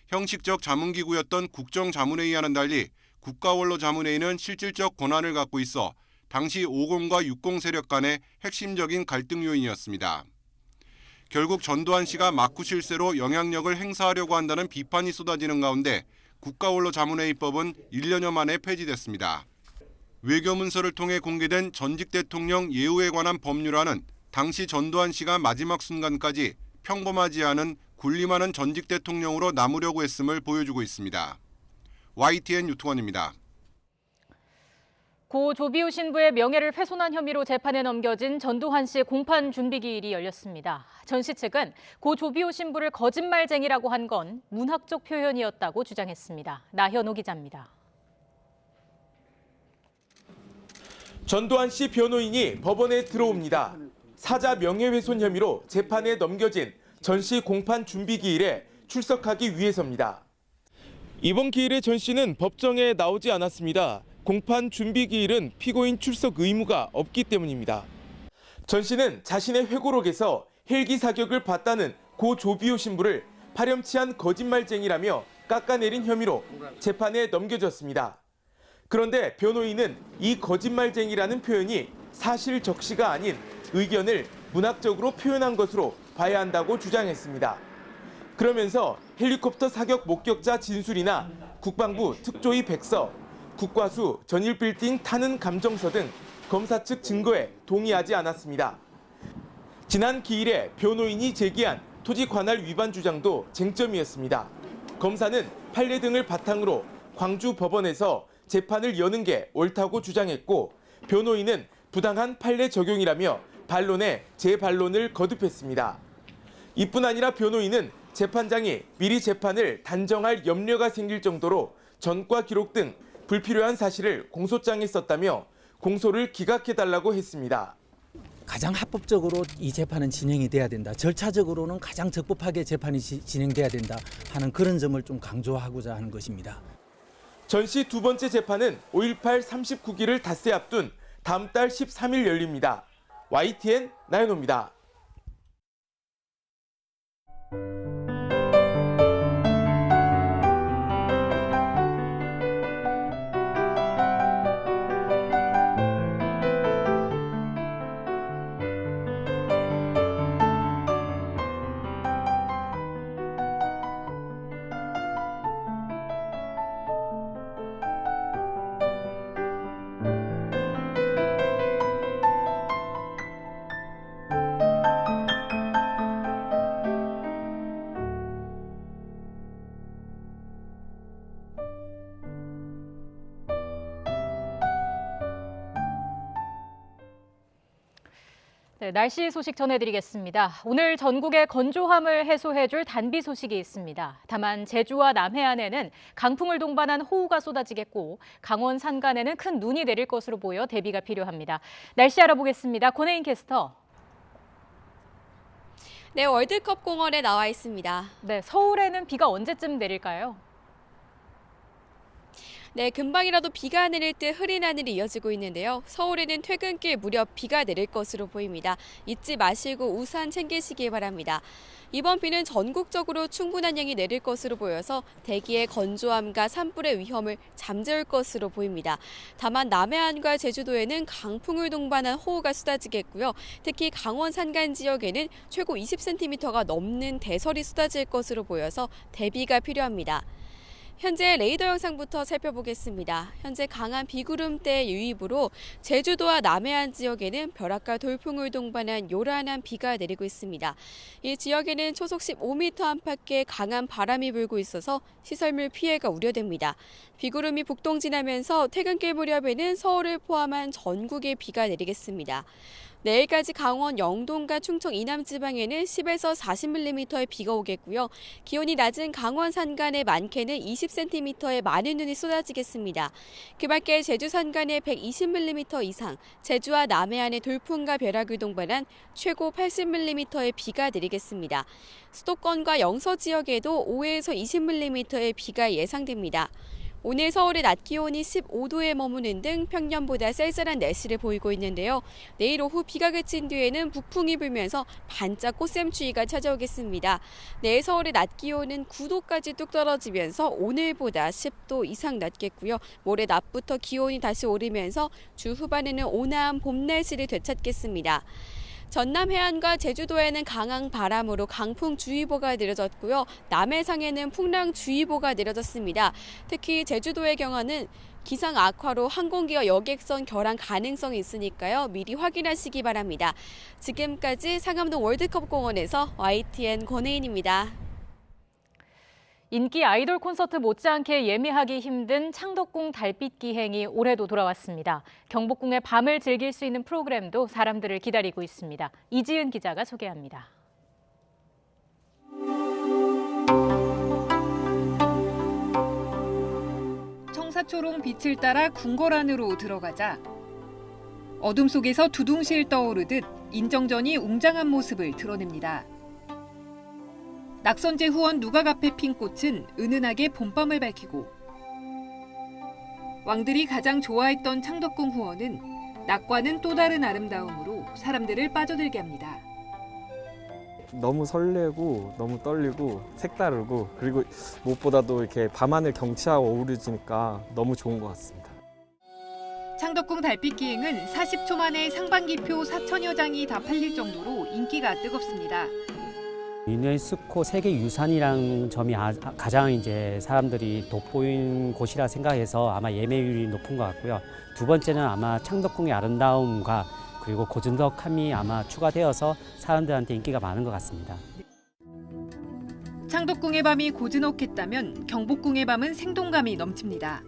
형식적 자문기구였던 국정자문회의와는 달리 국가원로자문회의는 실질적 권한을 갖고 있어 당시 50과 60 세력 간의 핵심적인 갈등 요인이었습니다. 결국 전두환 씨가 막후 실세로 영향력을 행사하려고 한다는 비판이 쏟아지는 가운데 국가원로자문회의법은 1년여 만에 폐지됐습니다. 외교문서를 통해 공개된 전직 대통령 예우에 관한 법률안은 당시 전두환 씨가 마지막 순간까지 평범하지 않은 군림하는 전직 대통령으로 남으려고 했음을 보여주고 있습니다. YTN 유통원입니다. 고 조비오 신부의 명예를 훼손한 혐의로 재판에 넘겨진 전두환 씨 공판 준비기일이 열렸습니다. 전 씨 측은 고 조비오 신부를 거짓말쟁이라고 한 건 문학적 표현이었다고 주장했습니다. 나현호 기자입니다. 전두환 씨 변호인이 법원에 들어옵니다. 사자 명예훼손 혐의로 재판에 넘겨진 전 씨 공판 준비기일에 출석하기 위해서입니다. 이번 기일에 전 씨는 법정에 나오지 않았습니다. 공판 준비기일은 피고인 출석 의무가 없기 때문입니다. 전 씨는 자신의 회고록에서 헬기 사격을 봤다는 고 조비오 신부를 파렴치한 거짓말쟁이라며 깎아내린 혐의로 재판에 넘겨졌습니다. 그런데 변호인은 이 거짓말쟁이라는 표현이 사실 적시가 아닌 의견을 문학적으로 표현한 것으로 봐야 한다고 주장했습니다. 그러면서 헬리콥터 사격 목격자 진술이나 국방부 특조위 백서, 국과수 전일빌딩 타는 감정서 등 검사 측 증거에 동의하지 않았습니다. 지난 기일에 변호인이 제기한 토지 관할 위반 주장도 쟁점이었습니다. 검사는 판례 등을 바탕으로 광주 법원에서 재판을 여는 게 옳다고 주장했고 변호인은 부당한 판례 적용이라며 반론에 재반론을 거듭했습니다. 이뿐 아니라 변호인은 재판장이 미리 재판을 단정할 염려가 생길 정도로 전과 기록 등 불필요한 사실을 공소장에 썼다며 공소를 기각해달라고 했습니다. 가장 합법적으로 이 재판은 진행이 돼야 된다. 절차적으로는 가장 적법하게 재판이 진행돼야 된다 하는 그런 점을 좀 강조하고자 하는 것입니다. 전 씨 두 번째 재판은 5.18 39기를 닷새 앞둔 다음 달 13일 열립니다. YTN 나연호입니다. 네, 날씨 소식 전해드리겠습니다. 오늘 전국에 건조함을 해소해줄 단비 소식이 있습니다. 다만 제주와 남해안에는 강풍을 동반한 호우가 쏟아지겠고 강원 산간에는 큰 눈이 내릴 것으로 보여 대비가 필요합니다. 날씨 알아보겠습니다. 권혜인 캐스터. 네, 월드컵 공원에 나와 있습니다. 네, 서울에는 비가 언제쯤 내릴까요? 네, 금방이라도 비가 내릴 듯 흐린 하늘이 이어지고 있는데요. 서울에는 퇴근길 무렵 비가 내릴 것으로 보입니다. 잊지 마시고 우산 챙기시기 바랍니다. 이번 비는 전국적으로 충분한 양이 내릴 것으로 보여서 대기의 건조함과 산불의 위험을 잠재울 것으로 보입니다. 다만 남해안과 제주도에는 강풍을 동반한 호우가 쏟아지겠고요. 특히 강원 산간 지역에는 최고 20cm가 넘는 대설이 쏟아질 것으로 보여서 대비가 필요합니다. 현재 레이더 영상부터 살펴보겠습니다. 현재 강한 비구름대 유입으로 제주도와 남해안 지역에는 벼락과 돌풍을 동반한 요란한 비가 내리고 있습니다. 이 지역에는 초속 15m 안팎의 강한 바람이 불고 있어서 시설물 피해가 우려됩니다. 비구름이 북동진하면서 퇴근길 무렵에는 서울을 포함한 전국에 비가 내리겠습니다. 내일까지 강원 영동과 충청 이남 지방에는 10에서 40mm의 비가 오겠고요. 기온이 낮은 강원 산간에 많게는 20cm의 많은 눈이 쏟아지겠습니다. 그 밖에 제주 산간에 120mm 이상, 제주와 남해안의 돌풍과 벼락을 동반한 최고 80mm의 비가 내리겠습니다. 수도권과 영서 지역에도 5에서 20mm의 비가 예상됩니다. 오늘 서울의 낮 기온이 15도에 머무는 등 평년보다 쌀쌀한 날씨를 보이고 있는데요. 내일 오후 비가 그친 뒤에는 북풍이 불면서 반짝 꽃샘추위가 찾아오겠습니다. 내일 서울의 낮 기온은 9도까지 뚝 떨어지면서 오늘보다 10도 이상 낮겠고요. 모레 낮부터 기온이 다시 오르면서 주 후반에는 온화한 봄 날씨를 되찾겠습니다. 전남 해안과 제주도에는 강한 바람으로 강풍주의보가 내려졌고요. 남해상에는 풍랑주의보가 내려졌습니다. 특히 제주도의 경우는 기상 악화로 항공기와 여객선 결항 가능성이 있으니까요. 미리 확인하시기 바랍니다. 지금까지 상암동 월드컵 공원에서 YTN 권혜인입니다. 인기 아이돌 콘서트 못지않게 예매하기 힘든 창덕궁 달빛 기행이 올해도 돌아왔습니다. 경복궁의 밤을 즐길 수 있는 프로그램도 사람들을 기다리고 있습니다. 이지은 기자가 소개합니다. 청사초롱 빛을 따라 궁궐 안으로 들어가자 어둠 속에서 두둥실 떠오르듯 인정전이 웅장한 모습을 드러냅니다. 낙선제 후원 누각 앞에 핀 꽃은 은은하게 봄밤을 밝히고 왕들이 가장 좋아했던 창덕궁 후원은 낮과는 또 다른 아름다움으로 사람들을 빠져들게 합니다. 너무 설레고 너무 떨리고 색다르고 그리고 무엇보다도 이렇게 밤하늘 경치하고 어우러지니까 너무 좋은 것 같습니다. 창덕궁 달빛 기행은 40초 만에 상반기표 4천여 장이 다 팔릴 정도로 인기가 뜨겁습니다. 유네스코 세계 유산이라는 점이 가장 이제 사람들이 돋보인 곳이라 생각해서 아마 예매율이 높은 것 같고요. 두 번째는 아마 창덕궁의 아름다움과 그리고 고즈넉함이 아마 추가되어서 사람들한테 인기가 많은 것 같습니다. 창덕궁의 밤이 고즈넉했다면 경복궁의 밤은 생동감이 넘칩니다.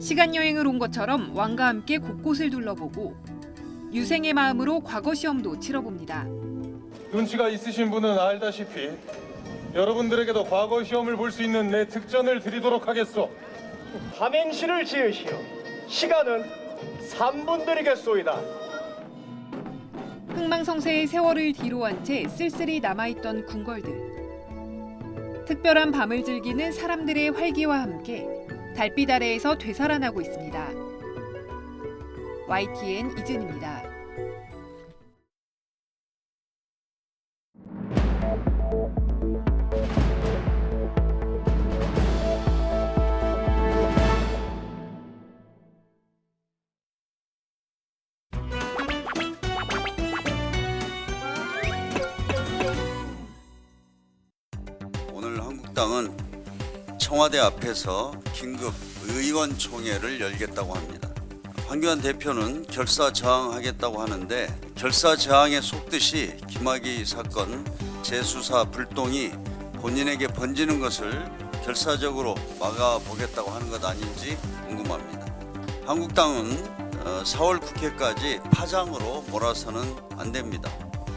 시간 여행을 온 것처럼 왕과 함께 곳곳을 둘러보고 유생의 마음으로 과거 시험도 치러봅니다. 눈치가 있으신 분은 알다시피 여러분들에게도 과거 시험을 볼 수 있는 내 특전을 드리도록 하겠소. 삼행시를 지으시오. 시간은 3분 드리겠소이다. 흥망성쇠의 세월을 뒤로한 채 쓸쓸히 남아있던 궁궐들. 특별한 밤을 즐기는 사람들의 활기와 함께 달빛 아래에서 되살아나고 있습니다. YTN 이진입니다. 오늘 한국당은 청와대 앞에서 긴급 의원총회를 열겠다고 합니다. 황교안 대표는 결사저항하겠다고 하는데 결사저항에 속듯이 김학의 사건 재수사 불똥이 본인에게 번지는 것을 결사적으로 막아보겠다고 하는 것 아닌지 궁금합니다. 한국당은 4월 국회까지 파장으로 몰아서는 안 됩니다.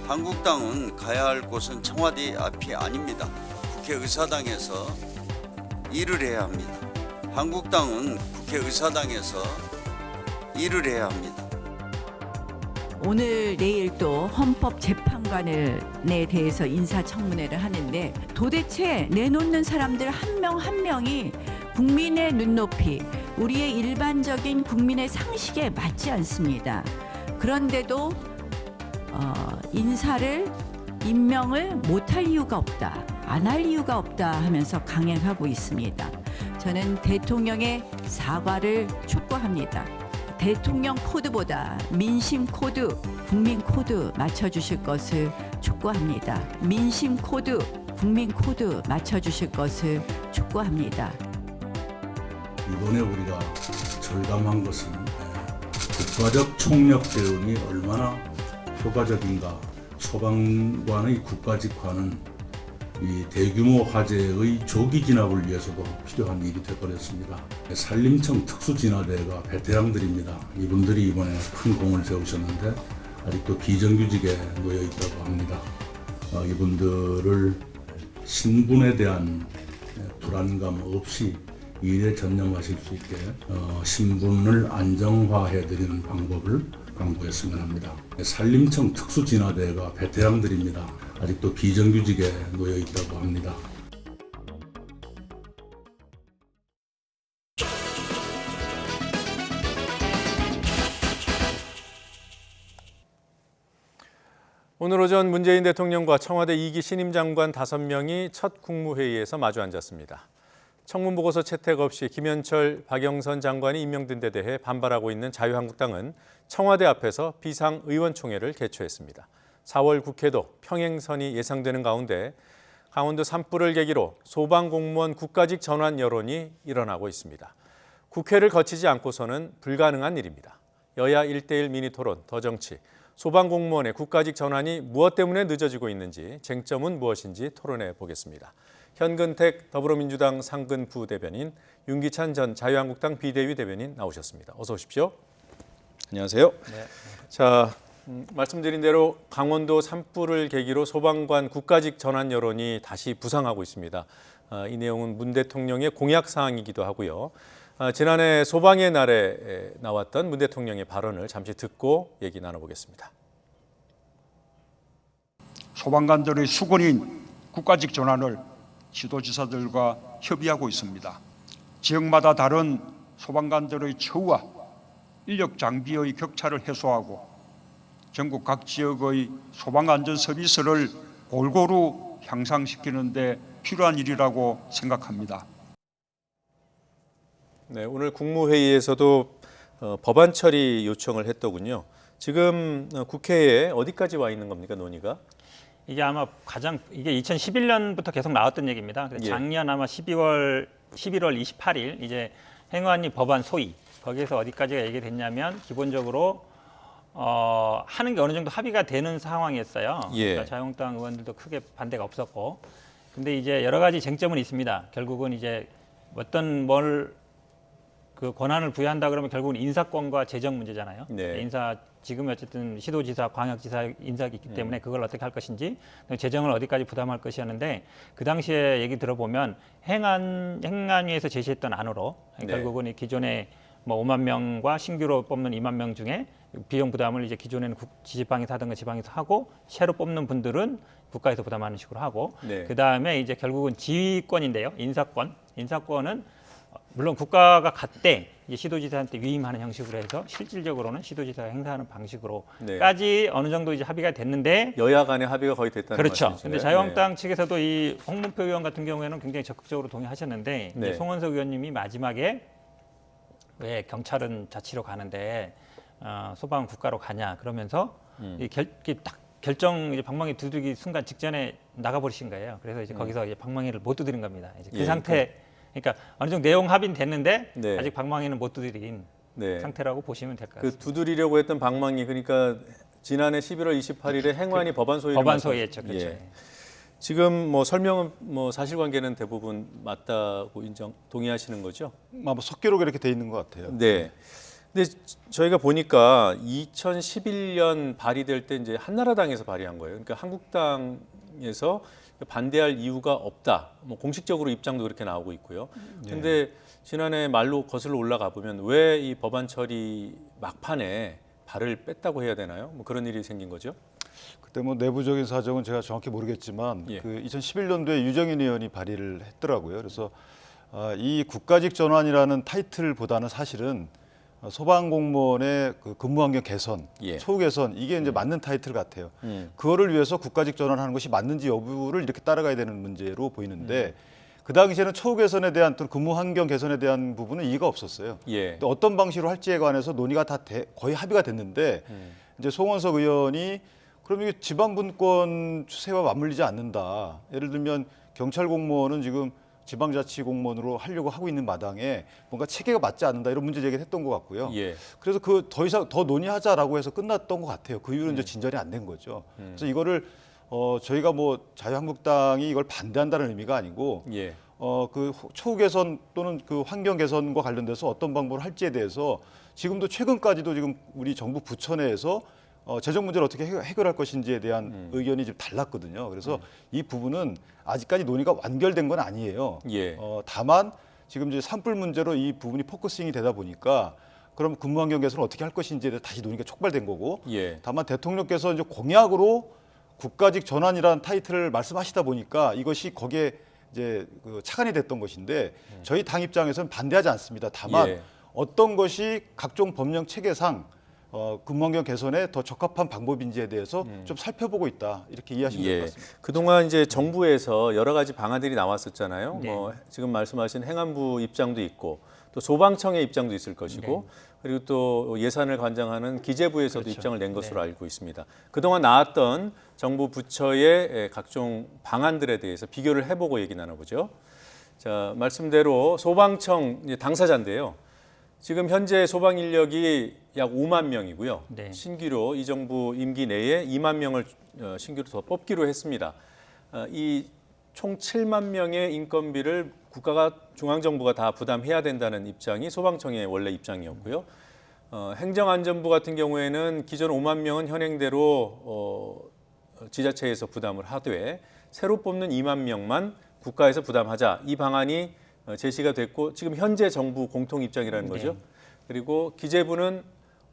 한국당은 가야 할 곳은 청와대 앞이 아닙니다. 국회의사당에서 일을 해야 합니다. 한국당은 국회의사당에서 일을 해야 합니다. 오늘 내일 또 헌법재판관에 대해서 인사청문회를 하는데 도대체 내놓는 사람들 한 명 한 명이 국민의 눈높이, 우리의 일반적인 국민의 상식에 맞지 않습니다. 그런데도 임명을 못할 이유가 없다, 안 할 이유가 없다 하면서 강행하고 있습니다. 저는 대통령의 사과를 촉구합니다. 대통령 코드보다 민심 코드, 국민 코드 맞춰주실 것을 촉구합니다. 민심 코드, 국민 코드 맞춰주실 것을 촉구합니다. 이번에 우리가 절감한 것은 국가적 총력 대응이 얼마나 효과적인가. 소방관의 국가직화는 이 대규모 화재의 조기 진압을 위해서도 필요한 일이 되어버렸습니다. 산림청 특수진화대가 베테랑들입니다. 이분들이 이번에 큰 공을 세우셨는데 아직도 비정규직에 놓여 있다고 합니다. 이분들을 신분에 대한 불안감 없이 일에 전념하실 수 있게 신분을 안정화해드리는 방법을 강구했으면 합니다. 산림청 특수진화대가 베테랑들입니다. 아직도 비정규직에 놓여 있다고 합니다. 오늘 오전 문재인 대통령과 청와대 2기 신임 장관 5명이 첫 국무회의에서 마주 앉았습니다. 청문보고서 채택 없이 김현철, 박영선 장관이 임명된 데 대해 반발하고 있는 자유한국당은 청와대 앞에서 비상의원총회를 개최했습니다. 4월 국회도 평행선이 예상되는 가운데 강원도 산불을 계기로 소방공무원 국가직 전환 여론이 일어나고 있습니다. 국회를 거치지 않고서는 불가능한 일입니다. 여야 1대1 미니토론, 더 정치, 소방공무원의 국가직 전환이 무엇 때문에 늦어지고 있는지, 쟁점은 무엇인지 토론해 보겠습니다. 현근택 더불어민주당 상근 부대변인, 윤기찬 전 자유한국당 비대위 대변인 나오셨습니다. 어서 오십시오. 안녕하세요. 네. 자, 말씀드린 대로 강원도 산불을 계기로 소방관 국가직 전환 여론이 다시 부상하고 있습니다. 이 내용은 문 대통령의 공약 사항이기도 하고요. 지난해 소방의 날에 나왔던 문 대통령의 발언을 잠시 듣고 얘기 나눠보겠습니다. 소방관들의 수건인 국가직 전환을 지도지사들과 협의하고 있습니다. 지역마다 다른 소방관들의 처우와 인력 장비의 격차를 해소하고 전국 각 지역의 소방안전 서비스를 골고루 향상시키는 데 필요한 일이라고 생각합니다. 네, 오늘 국무회의에서도 법안 처리 요청을 했더군요. 지금 국회에 어디까지 와 있는 겁니까, 논의가? 이게 아마 이게 2011년부터 계속 나왔던 얘기입니다. 예. 작년 아마 11월 28일 이제 행안위 법안 소위 거기에서 어디까지가 얘기됐냐면 기본적으로 하는 게 어느 정도 합의가 되는 상황이었어요. 예. 그러니까 자유한국당 의원들도 크게 반대가 없었고, 근데 이제 여러 가지 쟁점은 있습니다. 결국은 이제 어떤 그 권한을 부여한다 그러면 결국은 인사권과 재정 문제잖아요. 네. 지금 어쨌든 시도지사, 광역지사 인사가 있기 때문에 그걸 어떻게 할 것인지, 재정을 어디까지 부담할 것이었는데 그 당시에 얘기 들어보면 행안위에서 제시했던 안으로 네. 결국은 이 기존에 뭐 5만 명과 신규로 뽑는 2만 명 중에 비용 부담을 이제 기존에는 지방에서 하던 거 지방에서 하고 새로 뽑는 분들은 국가에서 부담하는 식으로 하고 네. 그 다음에 이제 결국은 지휘권인데요. 인사권은 물론 국가가 갖되 이제 시도지사한테 위임하는 형식으로 해서 실질적으로는 시도지사가 행사하는 방식으로까지 어느 정도 이제 합의가 됐는데 여야 간의 합의가 거의 됐다는 그렇죠. 말씀이시네요. 근데 자유한국당 측에서도 이 홍문표 의원 같은 경우에는 굉장히 적극적으로 동의하셨는데 네. 이제 송원석 의원님이 마지막에 왜 경찰은 자치로 가는데 소방은 국가로 가냐 그러면서 딱 결정 이제 방망이 두드리기 순간 직전에 나가버리신 거예요. 그래서 이제 거기서 이제 방망이를 못 두드린 겁니다. 이제 그 상태. 그러니까 어느 정도 내용 합의는 됐는데 네. 아직 방망이는 못 두드린 상태라고 보시면 될 것 같습니다. 그 두드리려고 했던 방망이 그러니까 지난해 11월 28일에 행안위 법안 소위했죠. 그렇죠. 예. 지금 뭐 설명은 뭐 사실관계는 대부분 맞다고 동의하시는 거죠? 뭐 석기로 이렇게 돼 있는 것 같아요. 네. 근데 저희가 보니까 2011년 발의될 때 이제 한나라당에서 발의한 거예요. 그러니까 한국당에서 반대할 이유가 없다. 뭐 공식적으로 입장도 그렇게 나오고 있고요. 근데 지난해 말로 거슬러 올라가 보면 왜 이 법안 처리 막판에 발을 뺐다고 해야 되나요? 뭐 그런 일이 생긴 거죠? 그때 뭐 내부적인 사정은 제가 정확히 모르겠지만 그 2011년도에 유정인 의원이 발의를 했더라고요. 그래서 이 국가직 전환이라는 타이틀보다는 사실은 소방공무원의 그 근무환경 개선, 처우 개선 이게 이제 맞는 타이틀 같아요. 그거를 위해서 국가직 전환하는 것이 맞는지 여부를 이렇게 따라가야 되는 문제로 보이는데 그 당시에는 처우 개선에 대한 또는 근무환경 개선에 대한 부분은 이의가 없었어요. 또 어떤 방식으로 할지에 관해서 논의가 다 거의 합의가 됐는데 이제 송원석 의원이 그럼 이게 지방분권 추세와 맞물리지 않는다. 예를 들면 경찰 공무원은 지금 지방자치 공무원으로 하려고 하고 있는 마당에 뭔가 체계가 맞지 않는다 이런 문제 제기를 했던 것 같고요. 그래서 그 더 이상 더 논의하자라고 해서 끝났던 것 같아요. 그 이후로 이제 진전이 안 된 거죠. 그래서 이거를 저희가 뭐 자유한국당이 이걸 반대한다는 의미가 아니고 그 처우 개선 또는 그 환경 개선과 관련돼서 어떤 방법을 할지에 대해서 지금도 최근까지도 지금 우리 정부 부처 내에서 재정 문제를 어떻게 해결할 것인지에 대한 의견이 좀 달랐거든요. 그래서 이 부분은 아직까지 논의가 완결된 건 아니에요. 다만 지금 이제 산불 문제로 이 부분이 포커싱이 되다 보니까 그럼 근무환경 개선을 어떻게 할 것인지에 대해 다시 논의가 촉발된 거고 다만 대통령께서 이제 공약으로 국가직 전환이라는 타이틀을 말씀하시다 보니까 이것이 거기에 이제 그 착안이 됐던 것인데 저희 당 입장에서는 반대하지 않습니다. 다만 어떤 것이 각종 법령 체계상 근무환경 개선에 더 적합한 방법인지에 대해서 좀 살펴보고 있다 이렇게 이해하시면 될 것 같습니다. 그동안 이제 정부에서 여러 가지 방안들이 나왔었잖아요. 뭐 지금 말씀하신 행안부 입장도 있고 또 소방청의 입장도 있을 것이고 그리고 또 예산을 관장하는 기재부에서도 입장을 낸 것으로 알고 있습니다. 그동안 나왔던 정부 부처의 각종 방안들에 대해서 비교를 해보고 얘기 나눠보죠. 자, 말씀대로 소방청 당사자인데요. 지금 현재 소방 인력이 약 5만 명이고요. 신규로 이 정부 임기 내에 2만 명을 신규로 더 뽑기로 했습니다. 이 총 7만 명의 인건비를 국가가 중앙정부가 다 부담해야 된다는 입장이 소방청의 원래 입장이었고요. 행정안전부 같은 경우에는 기존 5만 명은 현행대로 지자체에서 부담을 하되 새로 뽑는 2만 명만 국가에서 부담하자. 이 방안이 제시가 됐고 지금 현재 정부 공통 입장이라는 거죠. 그리고 기재부는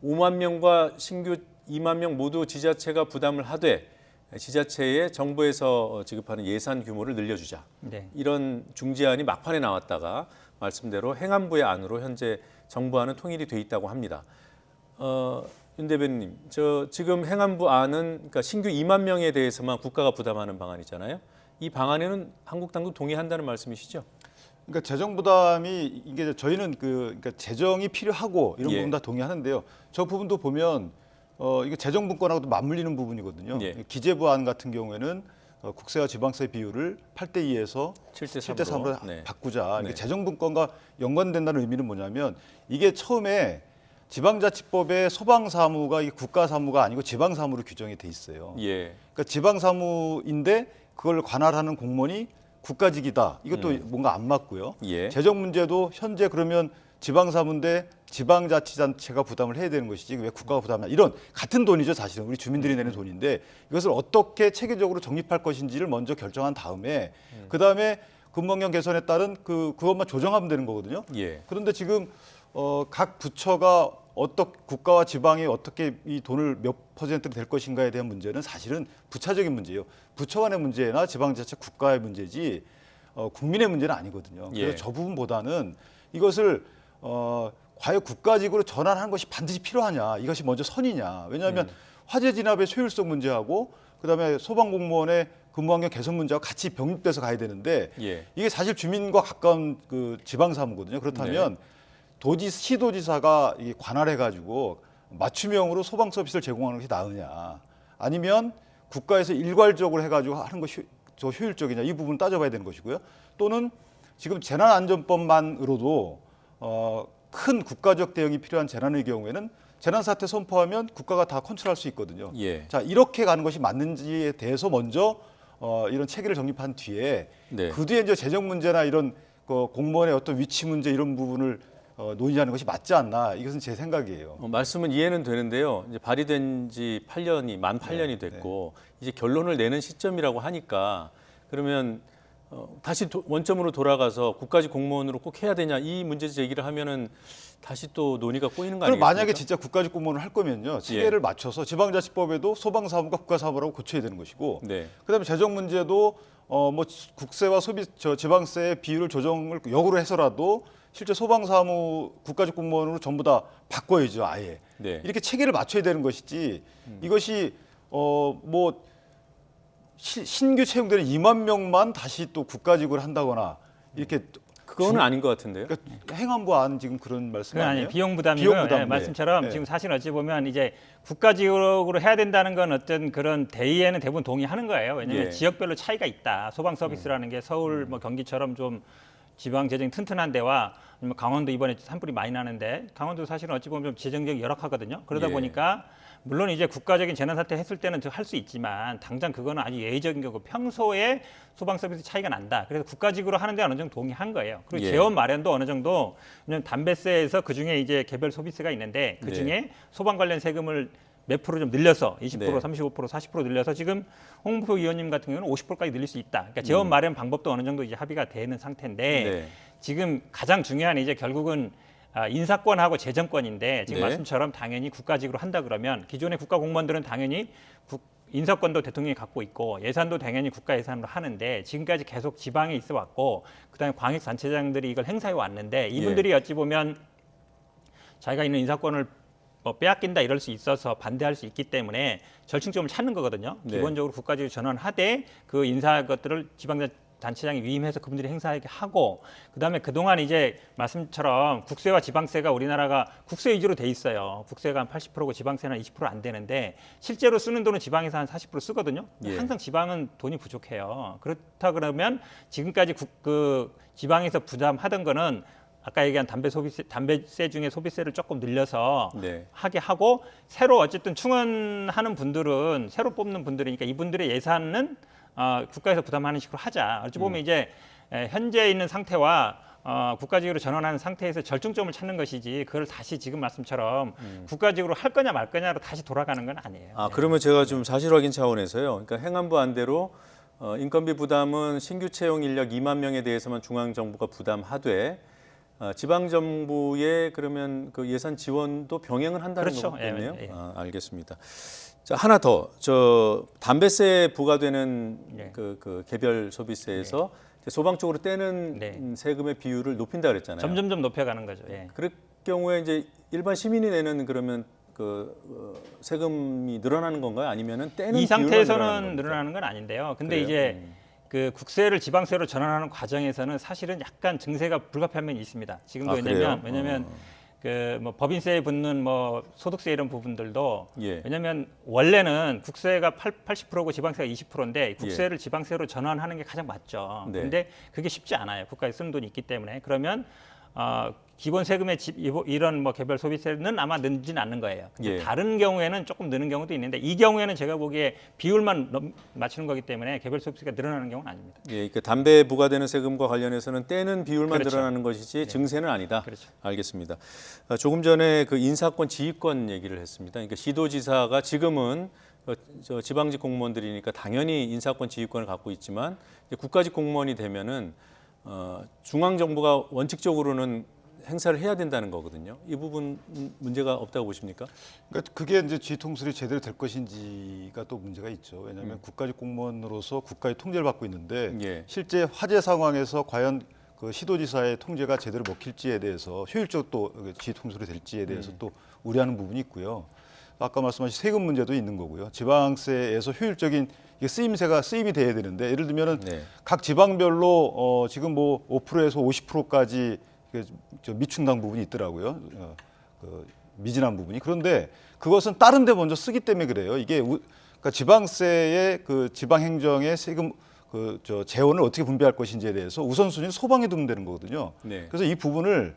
5만 명과 신규 2만 명 모두 지자체가 부담을 하되 지자체에 정부에서 지급하는 예산 규모를 늘려주자. 이런 중재안이 막판에 나왔다가 말씀대로 행안부의 안으로 현재 정부안은 통일이 돼 있다고 합니다. 윤 대변인님, 지금 행안부 안은 그러니까 신규 2만 명에 대해서만 국가가 부담하는 방안이잖아요. 이 방안에는 한국당도 동의한다는 말씀이시죠? 그러니까 재정 부담이 이게 저희는 그러니까 재정이 필요하고 이런 부분 다 동의하는데요. 저 부분도 보면 이게 재정 분권하고도 맞물리는 부분이거든요. 기재부안 같은 경우에는 국세와 지방세 비율을 8대2에서 7대 3으로 바꾸자. 이게 재정 분권과 연관된다는 의미는 뭐냐면 이게 처음에 지방자치법의 소방사무가 이게 국가사무가 아니고 지방사무로 규정이 돼 있어요. 그러니까 지방사무인데 그걸 관할하는 공무원이 국가직이다. 이것도 뭔가 안 맞고요. 재정 문제도 현재 그러면 지방사무인데 지방자치단체가 부담을 해야 되는 것이지 왜 국가가 부담하냐. 이런 같은 돈이죠. 사실은 우리 주민들이 내는 돈인데 이것을 어떻게 체계적으로 정립할 것인지를 먼저 결정한 다음에 그다음에 근무환경 개선에 따른 그것만 조정하면 되는 거거든요. 예. 그런데 지금 각 부처가 국가와 지방이 어떻게 이 돈을 몇 퍼센트로 될 것인가에 대한 문제는 사실은 부차적인 문제예요. 부처 간의 문제나 지방자치 국가의 문제지 국민의 문제는 아니거든요. 그래서 예. 저 부분보다는 이것을 과연 국가직으로 전환하는 것이 반드시 필요하냐, 이것이 먼저 선이냐. 왜냐하면 화재 진압의 효율성 문제하고 그다음에 소방공무원의 근무환경 개선 문제와 같이 병립돼서 가야 되는데 예. 이게 사실 주민과 가까운 지방사무거든요. 그렇다면 시도지사가 관할해가지고 맞춤형으로 소방 서비스를 제공하는 것이 나으냐, 아니면 국가에서 일괄적으로 해가지고 하는 것이 더 효율적이냐, 이 부분 따져봐야 되는 것이고요. 또는 지금 재난안전법만으로도 큰 국가적 대응이 필요한 재난의 경우에는 재난사태 선포하면 국가가 다 컨트롤할 수 있거든요. 예. 자, 이렇게 가는 것이 맞는지에 대해서 먼저 이런 체계를 정립한 뒤에 그 뒤에 이제 재정 문제나 이런 공무원의 어떤 위치 문제 이런 부분을 논의하는 것이 맞지 않나, 이것은 제 생각이에요. 말씀은 이해는 되는데요. 이제 발의된 지 만 8년이 됐고 이제 결론을 내는 시점이라고 하니까 그러면 다시 원점으로 돌아가서 국가직 공무원으로 꼭 해야 되냐, 이 문제 제기를 하면은 다시 또 논의가 꼬이는 거 그럼 아니겠습니까? 만약에 진짜 국가직 공무원을 할 거면요, 체계를 맞춰서 지방자치법에도 소방사무과 국가사무라고 고쳐야 되는 것이고, 그다음에 재정 문제도 뭐 국세와 지방세의 비율을 조정을 역으로 해서라도 실제 소방사무 국가직 공무원으로 전부 다 바꿔야죠, 아예. 이렇게 체계를 맞춰야 되는 것이지, 이것이 뭐 신규 채용되는 2만 명만 다시 또 국가직으로 한다거나 이렇게, 그거는 아닌 것 같은데요. 그러니까 행안부 안 지금 그런 말씀 그건 아니에요? 아니, 비용 부담이고요. 말씀처럼 지금 사실 어찌 보면 이제 국가직으로 해야 된다는 건 어떤 그런 대의에는 대부분 동의하는 거예요. 왜냐하면 지역별로 차이가 있다. 소방 서비스라는 게 서울, 뭐 경기처럼 좀 지방 재정이 튼튼한 데와 강원도 이번에 산불이 많이 나는데, 강원도 사실은 어찌 보면 좀 재정적이 열악하거든요. 그러다 보니까 물론 이제 국가적인 재난 사태 했을 때는 할 수 있지만 당장 그거는 아주 예외적인 거고 평소에 소방 서비스 차이가 난다. 그래서 국가직으로 하는 데 어느 정도 동의한 거예요. 그리고 재원 마련도 어느 정도, 왜냐면 담배세에서 그 중에 이제 개별 소비세가 있는데 그 중에 소방 관련 세금을 몇 프로 좀 늘려서 20%, 35%, 40% 늘려서 지금 홍문표 의원님 같은 경우는 50%까지 늘릴 수 있다. 그러니까 재원 마련 방법도 어느 정도 이제 합의가 되는 상태인데 지금 가장 중요한 이제 결국은 인사권하고 재정권인데 지금 말씀처럼 당연히 국가직으로 한다 그러면 기존의 국가 공무원들은 당연히 인사권도 대통령이 갖고 있고 예산도 당연히 국가 예산으로 하는데 지금까지 계속 지방에 있어 왔고 그다음에 광역단체장들이 이걸 행사해 왔는데 이분들이 어찌 보면 자기가 있는 인사권을 빼앗긴다 이럴 수 있어서 반대할 수 있기 때문에 절충점을 찾는 거거든요. 기본적으로 국가직으로 전환하되 그 인사 것들을 지방단체장이 위임해서 그분들이 행사하게 하고, 그다음에 그동안 이제 말씀처럼 국세와 지방세가 우리나라가 국세 위주로 돼 있어요. 국세가 한 80%고 지방세는 한 20% 안 되는데 실제로 쓰는 돈은 지방에서 한 40% 쓰거든요. 항상 지방은 돈이 부족해요. 그렇다 그러면 지금까지 지방에서 부담하던 거는 아까 얘기한 담배세 중에 소비세를 조금 늘려서 하게 하고, 새로 어쨌든 충원하는 분들은 새로 뽑는 분들이니까 이분들의 예산은 국가에서 부담하는 식으로 하자. 어찌 보면 이제 현재 있는 상태와 국가직으로 전환하는 상태에서 절충점을 찾는 것이지, 그걸 다시 지금 말씀처럼 국가직으로 할 거냐 말 거냐로 다시 돌아가는 건 아니에요. 그러면 제가 좀 사실 확인 차원에서요. 그러니까 행안부 안대로 인건비 부담은 신규 채용 인력 2만 명에 대해서만 중앙정부가 부담하되 지방정부의 그러면 그 예산 지원도 병행을 한다는 거겠네요. 알겠습니다. 자, 하나 더, 담배세 부과되는 그 개별 소비세에서 소방 쪽으로 떼는 세금의 비율을 높인다 그랬잖아요. 점점점 높여가는 거죠. 그럴 경우에 이제 일반 시민이 내는 그러면 세금이 늘어나는 건가요? 아니면은 떼는 이 상태에서는 늘어나는 건 아닌데요. 근데 그래요? 이제 그 국세를 지방세로 전환하는 과정에서는 사실은 약간 증세가 불가피한 면이 있습니다. 지금도 왜냐면 그 뭐 법인세에 붙는 뭐 소득세 이런 부분들도 왜냐면 원래는 국세가 80%고 지방세가 20%인데 국세를 지방세로 전환하는 게 가장 맞죠. 근데 그게 쉽지 않아요. 국가에 쓰는 돈이 있기 때문에. 그러면 기본 세금의 이런 뭐 개별 소비세는 아마 늘지는 않는 거예요. 예. 다른 경우에는 조금 느는 경우도 있는데 이 경우에는 제가 보기에 비율만 맞추는 거기 때문에 개별 소비세가 늘어나는 경우는 아닙니다. 예, 그러니까 담배에 부과되는 세금과 관련해서는 떼는 비율만 그렇죠. 늘어나는 것이지 증세는 아니다. 그렇죠. 알겠습니다. 조금 전에 그 인사권, 지휘권 얘기를 했습니다. 그러니까 시도지사가 지금은 저 지방직 공무원들이니까 당연히 인사권, 지휘권을 갖고 있지만 이제 국가직 공무원이 되면은 중앙 정부가 원칙적으로는 행사를 해야 된다는 거거든요. 이 부분 문제가 없다고 보십니까? 그러니까 그게 이제 지휘통솔이 제대로 될 것인지가 또 문제가 있죠. 왜냐하면 국가직 공무원으로서 국가의 통제를 받고 있는데 예. 실제 화재 상황에서 과연 그 시도지사의 통제가 제대로 먹힐지에 대해서 효율적 또 지휘통솔이 될지에 대해서 또 우려하는 부분이 있고요. 아까 말씀하신 세금 문제도 있는 거고요. 지방세에서 효율적인 쓰임이 돼야 되는데 예를 들면은 각 지방별로 지금 뭐 5%에서 50%까지 미충당 부분이 있더라고요. 그 미진한 부분이. 그런데 그것은 다른 데 먼저 쓰기 때문에 그래요. 이게 그러니까 지방세의 그 지방행정의 세금 재원을 어떻게 분배할 것인지에 대해서 우선순위는 소방에 두면 되는 거거든요. 네. 그래서 이 부분을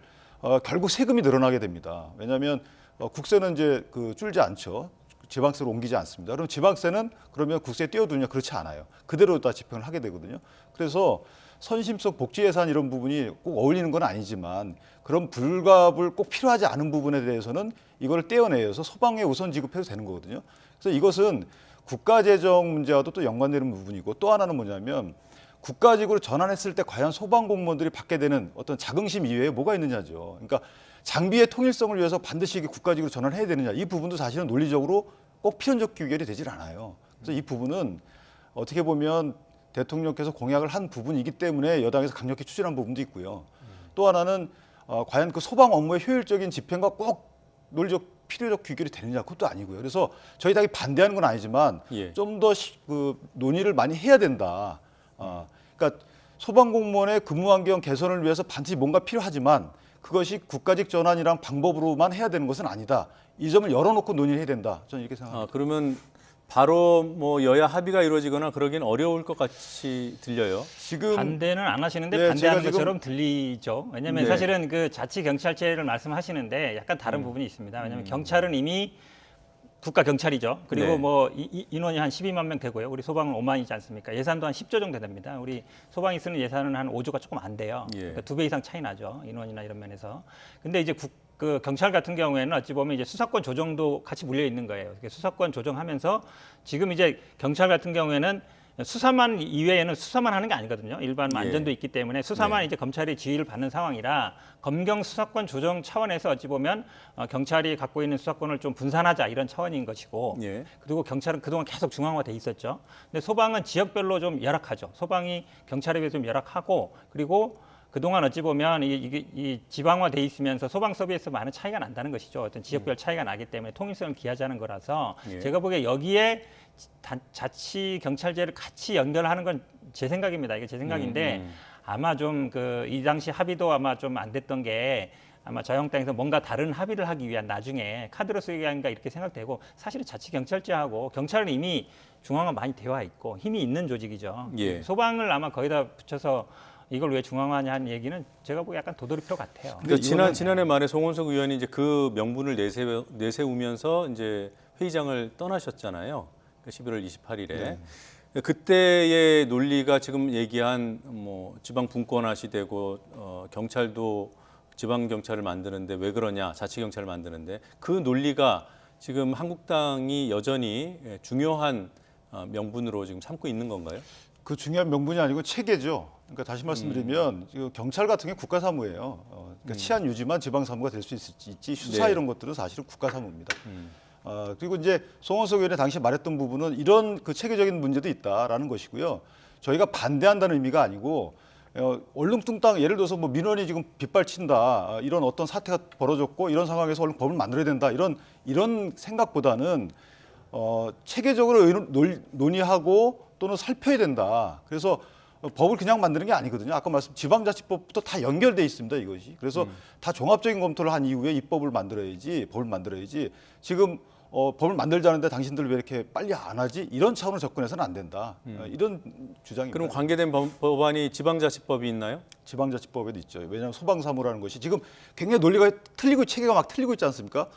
결국 세금이 늘어나게 됩니다. 왜냐하면 국세는 이제 줄지 않죠. 지방세로 옮기지 않습니다. 그럼 지방세는 그러면 국세에 띄워두냐? 그렇지 않아요. 그대로 다 집행을 하게 되거든요. 그래서 선심성 복지 예산 이런 부분이 꼭 어울리는 건 아니지만 그런 불가불 꼭 필요하지 않은 부분에 대해서는 이걸 떼어내서 소방에 우선 지급해도 되는 거거든요. 그래서 이것은 국가재정 문제와도 또 연관되는 부분이고 또 하나는 뭐냐면 국가직으로 전환했을 때 과연 소방 공무원들이 받게 되는 어떤 자긍심 이외에 뭐가 있느냐죠. 그러니까 장비의 통일성을 위해서 반드시 이게 국가직으로 전환해야 되느냐 이 부분도 사실은 논리적으로 꼭 필연적 규결이 되질 않아요. 그래서 이 부분은 어떻게 보면 대통령께서 공약을 한 부분이기 때문에 여당에서 강력히 추진한 부분도 있고요. 또 하나는 과연 그 소방 업무의 효율적인 집행과 꼭 논리적 필요적 규결이 되느냐 그것도 아니고요. 그래서 저희 당이 반대하는 건 아니지만 좀 더 그 논의를 많이 해야 된다. 그러니까 소방 공무원의 근무 환경 개선을 위해서 반드시 뭔가 필요하지만 그것이 국가직 전환이랑 방법으로만 해야 되는 것은 아니다. 이 점을 열어놓고 논의를 해야 된다. 저는 이렇게 생각합니다. 그러면 바로 뭐 여야 합의가 이루어지거나 그러긴 어려울 것 같이 들려요. 지금 반대는 안 하시는데 네, 반대하는 제가 것처럼 들리죠. 왜냐하면 네. 사실은 그 자치경찰제를 말씀하시는데 약간 다른 부분이 있습니다. 왜냐하면 경찰은 이미 국가 경찰이죠. 그리고 네. 뭐 인원이 한 12만 명 되고요. 우리 소방은 5만이지 않습니까? 예산도 한 10조 정도 됩니다. 우리 소방이 쓰는 예산은 한 5조가 조금 안 돼요. 그러니까 2배 이상 차이 나죠. 인원이나 이런 면에서. 근데 이제 그 경찰 같은 경우에는 어찌 보면 이제 수사권 조정도 같이 물려 있는 거예요. 수사권 조정하면서 지금 이제 경찰 같은 경우에는 수사만 이외에는 수사만 하는 게 아니거든요. 일반 안전도 있기 때문에 수사만 이제 검찰이 지휘를 받는 상황이라 검경 수사권 조정 차원에서 어찌 보면 경찰이 갖고 있는 수사권을 좀 분산하자 이런 차원인 것이고 그리고 경찰은 그동안 계속 중앙화돼 있었죠. 근데 소방은 지역별로 좀 열악하죠. 소방이 경찰에 비해서 좀 열악하고 그리고 그동안 어찌 보면 이 지방화돼 있으면서 소방 서비스에서 많은 차이가 난다는 것이죠. 어떤 지역별 차이가 나기 때문에 통일성을 기하자는 거라서 제가 보기에 여기에 자치 경찰제를 같이 연결하는 건 제 생각입니다. 이게 제 생각인데 아마 좀 이 당시 합의도 아마 좀 안 됐던 게 아마 자유한국당에서 뭔가 다른 합의를 하기 위한 나중에 카드로 쓰기 위한가 이렇게 생각되고 사실은 자치 경찰제하고 경찰은 이미 중앙화 많이 되어 있고 힘이 있는 조직이죠. 소방을 아마 거기다 붙여서 이걸 왜 중앙화하냐 하는 얘기는 제가 보기 약간 도돌이 표 같아요. 그러니까 지난해 말에 송원석 의원이 이제 그 명분을 내세우면서 이제 회의장을 떠나셨잖아요. 11월 28일에. 네. 그때의 논리가 지금 얘기한 뭐 지방 분권화시되고 경찰도 지방 경찰을 만드는데 왜 그러냐, 자치 경찰을 만드는데 그 논리가 지금 한국당이 여전히 중요한 명분으로 지금 삼고 있는 건가요? 그 중요한 명분이 아니고 체계죠. 그러니까 다시 말씀드리면 경찰 같은 게 국가 사무예요. 그러니까 치안 유지만 지방 사무가 될 수 있지 수사 이런 것들은 사실은 국가 사무입니다. 그리고 이제 송원석 의원이 당시 말했던 부분은 이런 그 체계적인 문제도 있다라는 것이고요. 저희가 반대한다는 의미가 아니고 얼렁뚱땅 예를 들어서 뭐 민원이 지금 빗발친다 이런 어떤 사태가 벌어졌고 이런 상황에서 얼른 법을 만들어야 된다 이런 생각보다는 체계적으로 논의하고 또는 살펴야 된다. 그래서 법을 그냥 만드는 게 아니거든요. 아까 말씀 지방자치법부터 다 연결돼 있습니다. 이것이. 그래서 다 종합적인 검토를 한 이후에 입법을 만들어야지 법을 만들어야지 지금 법을 만들자는데 당신들 왜 이렇게 빨리 안 하지? 이런 차원으로 접근해서는 안 된다. 이런 주장입니다. 그럼 관계된 법안이 지방자치법이 있나요? 지방자치법에도 있죠. 왜냐하면 소방사무라는 것이 지금 굉장히 논리가 틀리고 체계가 막 틀리고 있지 않습니까?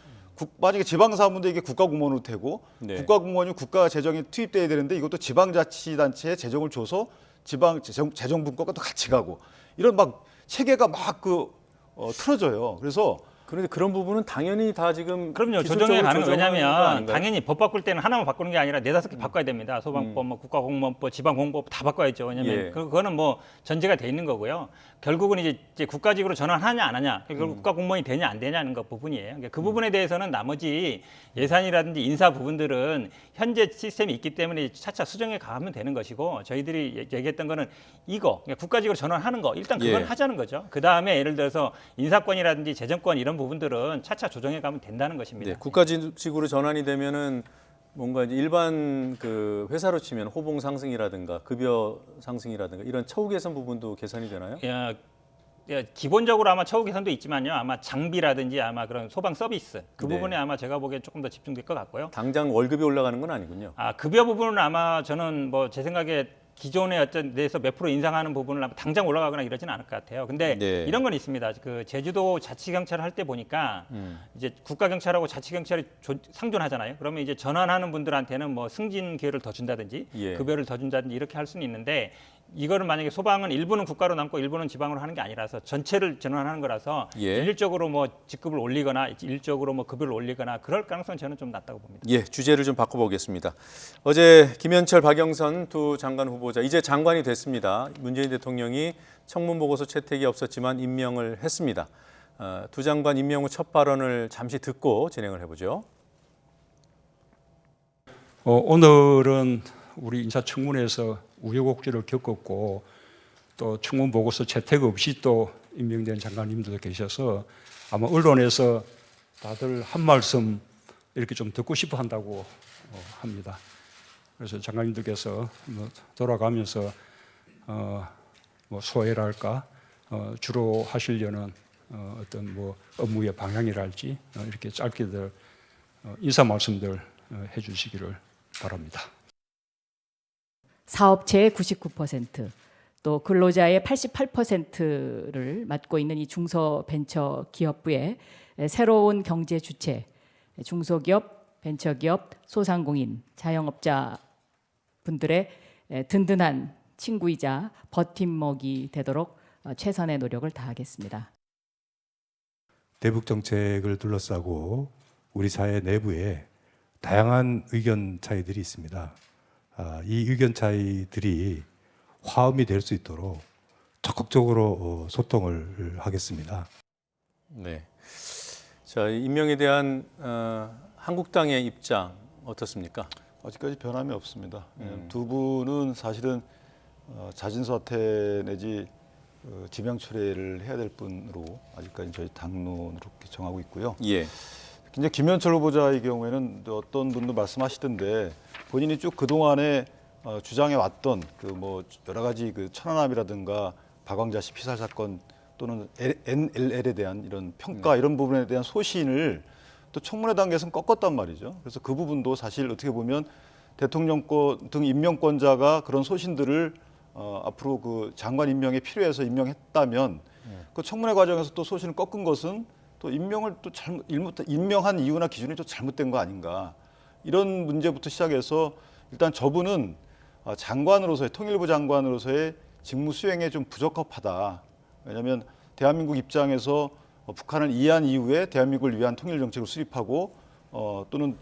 만약에 지방사무인데 이게 국가공무원으로 되고 네. 국가공무원이 국가 재정에 투입돼야 되는데 이것도 지방자치단체에 재정을 줘서 지방 재정분과가 또 같이 가고 이런 막 체계가 막 틀어져요. 그래서 그런데 그런 부분은 당연히 다 지금 그럼요. 조정이 가능. 왜냐하면 당연히 법 바꿀 때는 하나만 바꾸는 게 아니라 4-5개 바꿔야 됩니다. 소방법, 뭐 국가공무원법, 지방공무원법 다 바꿔야죠. 왜냐하면 그거는 뭐 전제가 돼 있는 거고요. 결국은 이제 국가직으로 전환하냐 안 하냐, 결국 국가공무원이 되냐 안 되냐는 것 부분이에요. 그러니까 그 부분에 대해서는 나머지 예산이라든지 인사 부분들은 현재 시스템이 있기 때문에 차차 수정해 가면 되는 것이고 저희들이 얘기했던 거는 이거 그러니까 국가직으로 전환하는 거 일단 그건 하자는 거죠. 그 다음에 예를 들어서 인사권이라든지 재정권 이런 부분들은 차차 조정해 가면 된다는 것입니다. 네, 국가직으로 전환이 되면은 뭔가 이제 일반 그 회사로 치면 호봉 상승이라든가 급여 상승이라든가 이런 처우 개선 부분도 개선이 되나요? 기본적으로 아마 처우 개선도 있지만요. 아마 장비라든지 아마 그런 소방 서비스 그 부분에 아마 제가 보기엔 조금 더 집중될 것 같고요. 당장 월급이 올라가는 건 아니군요. 급여 부분은 아마 저는 뭐 제 생각에 기존에 어떤 데서 몇 프로 인상하는 부분을 아마 당장 올라가거나 이러지는 않을 것 같아요. 근데 이런 건 있습니다. 그 제주도 자치경찰을 할 때 보니까 이제 국가경찰하고 자치경찰이 상존하잖아요. 그러면 이제 전환하는 분들한테는 뭐 승진 기회를 더 준다든지 급여를 더 준다든지 이렇게 할 수는 있는데 이거는 만약에 소방은 일부는 국가로 남고 일부는 지방으로 하는 게 아니라서 전체를 전환하는 거라서 일률적으로 뭐 직급을 올리거나 일적으로 뭐 급여를 올리거나 그럴 가능성은 저는 좀 낮다고 봅니다. 주제를 좀 바꿔보겠습니다. 어제 김현철, 박영선 두 장관 후보자 이제 장관이 됐습니다. 문재인 대통령이 청문 보고서 채택이 없었지만 임명을 했습니다. 두 장관 임명 후 첫 발언을 잠시 듣고 진행을 해보죠. 오늘은 우리 인사청문회에서 우여곡절을 겪었고 또 청문 보고서 채택 없이 또 임명된 장관님들도 계셔서 아마 언론에서 다들 한 말씀 이렇게 좀 듣고 싶어 한다고 합니다. 그래서 장관님들께서 뭐 돌아가면서 뭐 소회랄까 주로 하시려는 어떤 뭐 업무의 방향이랄지 이렇게 짧게들 인사 말씀들 해주시기를 바랍니다. 사업체의 99%, 또 근로자의 88%를 맡고 있는 이 중소벤처기업부의 새로운 경제 주체, 중소기업, 벤처기업, 소상공인, 자영업자 분들의 든든한 친구이자 버팀목이 되도록 최선의 노력을 다하겠습니다. 대북 정책을 둘러싸고 우리 사회 내부에 다양한 의견 차이들이 있습니다. 이 의견 차이들이 화음이 될 수 있도록 적극적으로 소통을 하겠습니다. 네. 자, 임명에 대한 한국당의 입장 어떻습니까? 아직까지 변함이 없습니다. 두 분은 사실은 자진 사퇴 내지 지명 철회를 해야 될 분으로 아직까지 저희 당론으로 이렇게 정하고 있고요. 이제 김현철 후보자의 경우에는 어떤 분도 말씀하시던데 본인이 쭉 그 동안에 주장해 왔던 그 뭐 여러 가지 그 천안함이라든가 박광자 씨 피살 사건 또는 NLL에 대한 이런 평가 이런 부분에 대한 소신을 또 청문회 단계에서는 꺾었단 말이죠. 그래서 그 부분도 사실 어떻게 보면 대통령권 등 임명권자가 그런 소신들을 앞으로 그 장관 임명에 필요해서 임명했다면 그 청문회 과정에서 또 소신을 꺾은 것은 또 임명을 또 임명한 이유나 기준이 또 잘못된 거 아닌가 이런 문제부터 시작해서 일단 저분은 장관으로서의 통일부 장관으로서의 직무 수행에 좀 부적합하다. 왜냐하면 대한민국 입장에서 북한을 이해한 이후에 대한민국을 위한 통일 정책을 수립하고 또는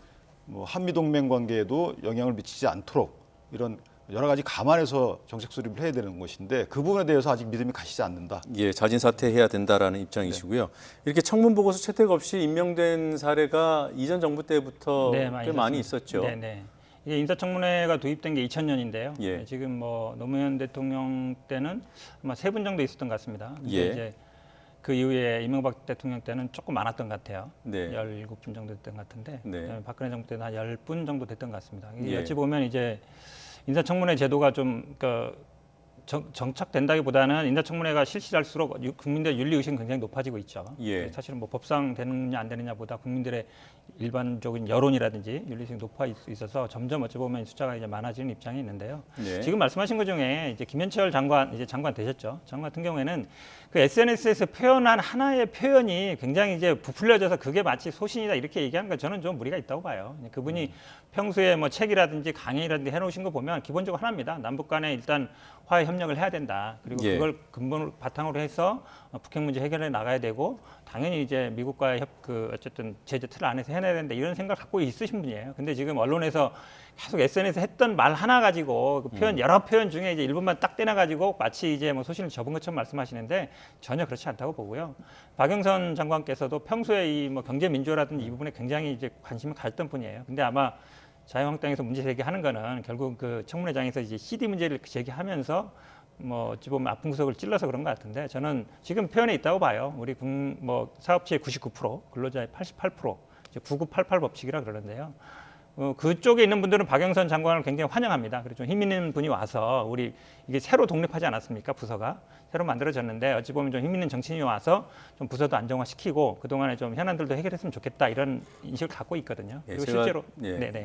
뭐 한미 동맹 관계에도 영향을 미치지 않도록 이런 여러 가지 감안해서 정책 수립을 해야 되는 것인데 그 부분에 대해서 아직 믿음이 가시지 않는다. 자진 사퇴해야 된다라는 입장이시고요. 이렇게 청문 보고서 채택 없이 임명된 사례가 이전 정부 때부터 꽤 많이 있었죠. 이게 인사청문회가 도입된 게 2000년인데요. 지금 뭐 노무현 대통령 때는 아마 3분 정도 있었던 것 같습니다. 이제 그 이후에 이명박 대통령 때는 조금 많았던 것 같아요. 17분 정도 됐던 것 같은데 박근혜 정부 때는 한 10분 정도 됐던 것 같습니다. 어찌 보면 이제 인사청문회 제도가 좀 정착된다기보다는 인사청문회가 실시할수록 국민들의 윤리의식은 굉장히 높아지고 있죠. 예. 사실은 뭐 법상 되느냐 안 되느냐보다 국민들의 일반적인 여론이라든지 윤리의식이 높아 있어서 점점 어찌 보면 숫자가 이제 많아지는 입장이 있는데요. 네. 지금 말씀하신 것 중에 이제 김현철 장관 이제 장관 되셨죠. 장관 같은 경우에는 그 SNS에서 표현한 하나의 표현이 굉장히 이제 부풀려져서 그게 마치 소신이다 이렇게 얘기하는 건 저는 좀 무리가 있다고 봐요. 그분이 평소에 뭐 책이라든지 강의라든지 해놓으신 거 보면 기본적으로 하나입니다. 남북 간에 일단 화해 협력을 해야 된다. 그리고 예. 그걸 근본을 바탕으로 해서 북핵 문제 해결해 나가야 되고 당연히 이제 미국과의 어쨌든 제재 틀 안에서 해내야 된다 이런 생각을 갖고 있으신 분이에요. 근데 지금 언론에서 계속 SNS 했던 말 하나 가지고 그 표현 여러 표현 중에 이제 일부만 딱 떼나 가지고 마치 이제 뭐 소신을 접은 것처럼 말씀하시는데 전혀 그렇지 않다고 보고요. 박영선 장관께서도 평소에 이 뭐 경제 민주화라든지 이 부분에 굉장히 이제 관심을 가졌던 분이에요. 근데 아마 자유한국당에서 문제 제기하는 거는 결국 그 청문회장에서 이제 CD 문제를 제기하면서 뭐 어찌 보면 아픈 구석을 찔러서 그런 것 같은데 저는 지금 표현에 있다고 봐요. 우리 뭐 사업체의 99%, 근로자의 88%, 이제 9988 법칙이라 그러는데요. 그쪽에 있는 분들은 박영선 장관을 굉장히 환영합니다. 그리고 좀 힘 있는 분이 와서 우리 이게 새로 독립하지 않았습니까? 부서가 새로 만들어졌는데 어찌 보면 좀 힘 있는 정치인이 와서 좀 부서도 안정화시키고 그동안에 좀 현안들도 해결했으면 좋겠다 이런 인식을 갖고 있거든요. 그리고 실제로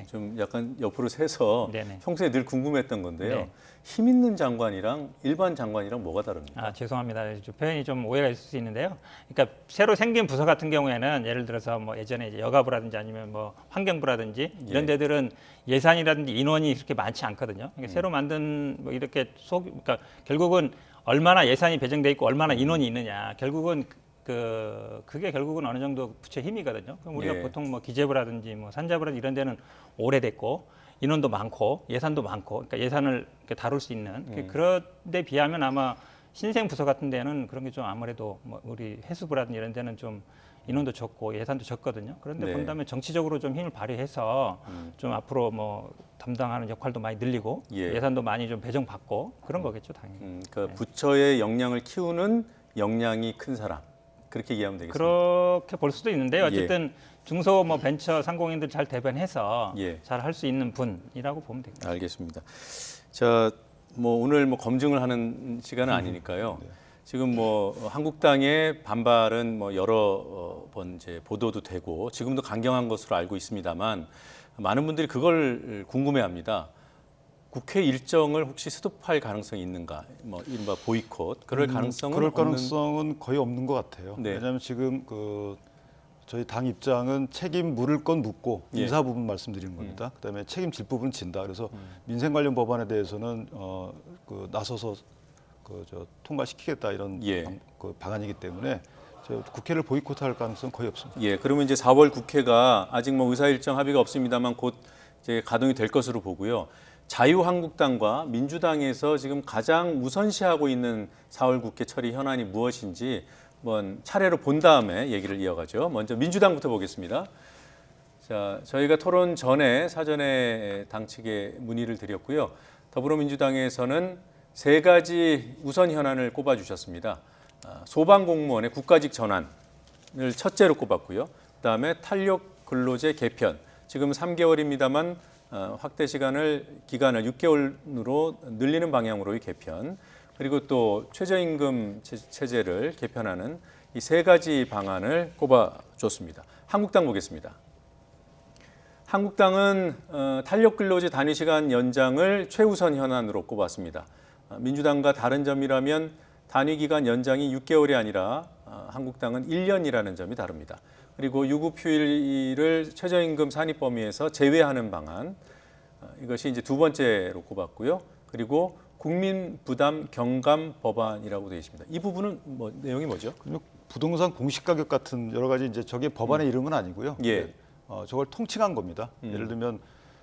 좀 약간 옆으로 새서 네네. 평소에 늘 궁금했던 건데요. 네. 힘 있는 장관이랑 일반 장관이랑 뭐가 다릅니까? 아, 죄송합니다. 표현이 좀 오해가 있을 수 있는데요. 그러니까 새로 생긴 부서 같은 경우에는 예를 들어서 뭐 예전에 이제 여가부라든지 아니면 뭐 환경부라든지 이런 데들은 예산이라든지 인원이 그렇게 많지 않거든요. 그러니까 새로 만든 뭐 이렇게 그러니까 결국은 얼마나 예산이 배정돼 있고 얼마나 인원이 있느냐. 결국은 그게 결국은 어느 정도 부처의 힘이거든요. 그럼 우리가 보통 뭐 기재부라든지 뭐 산자부라든지 이런 데는 오래됐고 인원도 많고 예산도 많고 그러니까 예산을 이렇게 다룰 수 있는 그런 데 비하면 아마 신생 부서 같은 데는 그런 게 좀 아무래도 뭐 우리 해수부라든지 이런 데는 좀 인원도 적고 예산도 적거든요. 그런데 본다면 정치적으로 좀 힘을 발휘해서 좀 앞으로 뭐 담당하는 역할도 많이 늘리고 예산도 많이 좀 배정받고 그런 거겠죠, 당연히. 그러니까 부처의 역량을 키우는 역량이 큰 사람. 그렇게 이해하면 되겠습니다. 그렇게 볼 수도 있는데요. 어쨌든 중소 뭐 벤처 상공인들 잘 대변해서 잘 할 수 있는 분이라고 보면 되겠습니다. 알겠습니다. 자, 뭐 오늘 뭐 검증을 하는 시간은 아니니까요. 지금 뭐 한국당의 반발은 뭐 여러 번 이제 보도도 되고 지금도 강경한 것으로 알고 있습니다만 많은 분들이 그걸 궁금해합니다. 국회 일정을 혹시 스톱할 가능성이 있는가? 뭐 이른바 보이콧 그럴 가능성은 그럴 가능성은 거의 없는 것 같아요. 네. 왜냐하면 지금 저희 당 입장은 책임 물을 건 묻고 인사 부분 말씀드리는 겁니다. 그다음에 책임질 부분은 진다. 그래서 민생 관련 법안에 대해서는 나서서 통과시키겠다 이런 방안이기 때문에 국회를 보이콧할 가능성은 거의 없습니다. 예, 그러면 이제 4월 국회가 아직 뭐 의사 일정 합의가 없습니다만 곧 이제 가동이 될 것으로 보고요. 자유한국당과 민주당에서 지금 가장 우선시하고 있는 4월 국회 처리 현안이 무엇인지 한번 차례로 본 다음에 얘기를 이어가죠. 먼저 민주당부터 보겠습니다. 자, 저희가 토론 전에 사전에 당 측에 문의를 드렸고요. 더불어민주당에서는 3가지 우선 현안을 꼽아주셨습니다. 소방공무원의 국가직 전환을 첫째로 꼽았고요. 그다음에 탄력 근로제 개편, 지금 3개월입니다만 확대 기간을 6개월로 늘리는 방향으로의 개편, 그리고 또 최저임금 체제를 개편하는 이 3가지 방안을 꼽아줬습니다. 한국당 보겠습니다. 한국당은 탄력근로제 단위시간 연장을 최우선 현안으로 꼽았습니다. 민주당과 다른 점이라면 단위기간 연장이 6개월이 아니라 한국당은 1년이라는 점이 다릅니다. 그리고 유급휴일을 최저임금 산입 범위에서 제외하는 방안, 이것이 이제 2번째로 꼽았고요. 그리고 국민 부담 경감 법안이라고 되어 있습니다. 이 부분은 뭐 내용이 뭐죠? 부동산 공시가격 같은 여러 가지 이제 저게 법안의 이름은 아니고요. 저걸 통칭한 겁니다. 예를 들면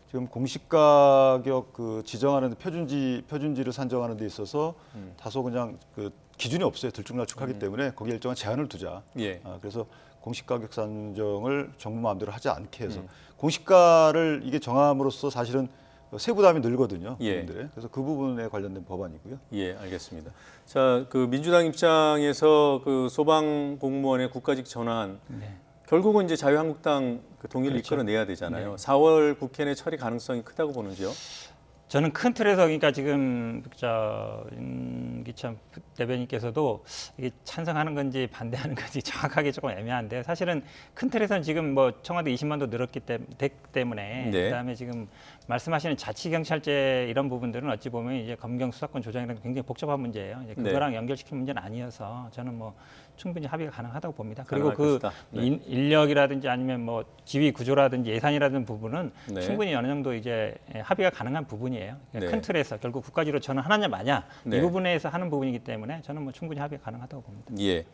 지금 공시가격 지정하는 표준지를 산정하는 데 있어서 다소 그냥 기준이 없어요. 들쭉날쭉하기 때문에 거기에 일정한 제한을 두자. 그래서 공시가격 산정을 정부 마음대로 하지 않게 해서 공시가를 이게 정함으로써 사실은 세부담이 늘거든요. 국민들의. 그래서 그 부분에 관련된 법안이고요. 예, 알겠습니다. 자, 민주당 입장에서 소방 공무원의 국가직 전환 결국은 이제 자유한국당 동의를 이끌어내야 되잖아요. 4월 국회 내 처리 가능성이 크다고 보는지요? 저는 큰 틀에서 그러니까 지금 임기찬 대변인께서도 이게 찬성하는 건지 반대하는 건지 정확하게 조금 애매한데 사실은 큰 틀에서는 지금 뭐 청와대 20만도 늘었기 때문에 네. 그다음에 지금 말씀하시는 자치경찰제 이런 부분들은 어찌 보면 이제 검경 수사권 조정이랑 굉장히 복잡한 문제예요. 이제 그거랑 연결시킨 문제는 아니어서 저는 뭐 충분히 합의가 가능하다고 봅니다. 그리고 그 인력이라든지 아니면 뭐 지휘 구조라든지 예산이라든지 부분은 네. 충분히 어느 정도 이제 합의가 가능한 부분이에요. 네. 큰 틀에서 결국 국가주로 저는 하느냐 마냐 네. 이 부분에서 하는 부분이기 때문에 저는 뭐 충분히 합의가 가능하다고 봅니다. 예.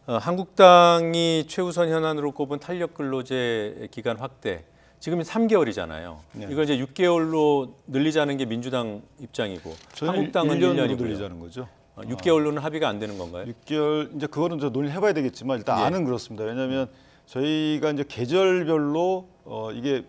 한국당이 최우선 현안으로 꼽은 탄력 근로제 기간 확대. 지금 3개월이잖아요. 네. 이걸 이제 6개월로 늘리자는 게 민주당 입장이고 한국당은 1년으로 1년이고요. 늘리자는 거죠. 6개월로는 합의가 안 되는 건가요? 6개월 이제 그거는 저 논의해봐야 되겠지만 일단 예. 안은 그렇습니다. 왜냐하면 저희가 이제 계절별로 이게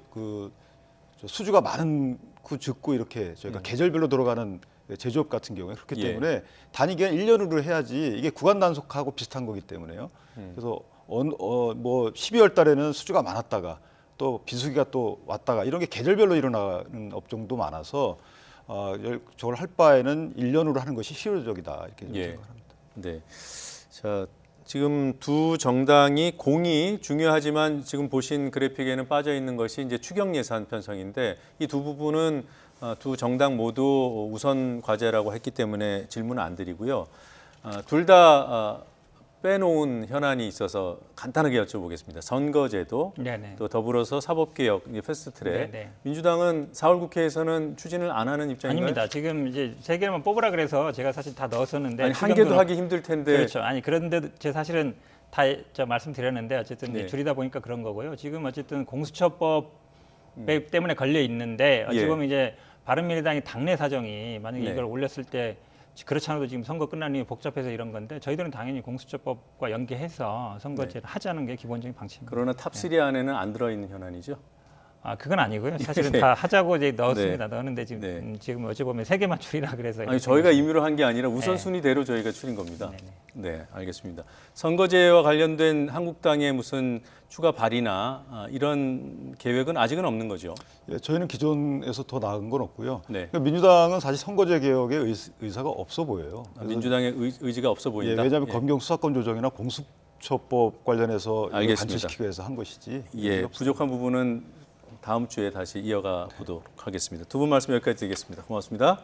수주가 많은 적고 이렇게 저희가 계절별로 들어가는 제조업 같은 경우에 그렇기 예. 때문에 단위 기간 1년으로 해야지 이게 구간 단속하고 비슷한 거기 때문에요. 그래서 뭐 12월 달에는 수주가 많았다가 또 비수기가 또 왔다가 이런 게 계절별로 일어나는 업종도 많아서 저걸 할 바에는 1년으로 하는 것이 실효적이다 이렇게 예. 생각합니다. 네. 자, 지금 두 정당이 공이 중요하지만 지금 보신 그래픽에는 빠져 있는 것이 이제 추경 예산 편성인데 이 두 부분은 두 정당 모두 우선 과제라고 했기 때문에 질문은 안 드리고요. 둘 다 빼놓은 현안이 있어서 간단하게 여쭤보겠습니다. 선거제도, 네네. 또 더불어서 사법개혁, 패스트트랙. 네네. 민주당은 4월 국회에서는 추진을 안 하는 입장인가요? 아닙니다. 지금 이제 3개만 뽑으라 그래서 제가 사실 다 넣었었는데 아니, 한 개도 하기 힘들 텐데. 그렇죠. 아니 그런데 제 사실은 다 말씀드렸는데 어쨌든 네. 줄이다 보니까 그런 거고요. 지금 어쨌든 공수처법 때문에 걸려 있는데 어찌 예. 보면 이제 바른미래당이 당내 사정이 만약에 네. 이걸 올렸을 때 그렇지 않아도 지금 선거 끝난 이후 복잡해서 이런 건데 저희들은 당연히 공수처법과 연계해서 선거제를 하자는 게 기본적인 방침입니다. 그러나 탑3 안에는 안 들어있는 현안이죠? 그건 아니고요. 사실은 네. 다 하자고 이제 넣었습니다. 네. 넣었는데 지금 네. 지금 어찌 보면 3개만 줄이라 그래서 아니 저희가 임의로 한 게 아니라 우선순위대로 저희가 추린 겁니다. 네, 알겠습니다. 선거제와 관련된 한국당의 무슨 추가 발의나 이런 계획은 아직은 없는 거죠? 예, 저희는 기존에서 더 나은 건 없고요. 네. 그러니까 민주당은 사실 선거제 개혁에 의사가 없어 보여요. 민주당의 의지가 없어 보인다? 예, 왜냐하면 예. 검경 수사권 조정이나 공수처법 관련해서 알겠습니다. 관철시키기 위해서 한 것이지. 예, 부족한 부분은 다음 주에 다시 이어가 보도록 하겠습니다. 두 분 말씀 여기까지 드리겠습니다. 고맙습니다.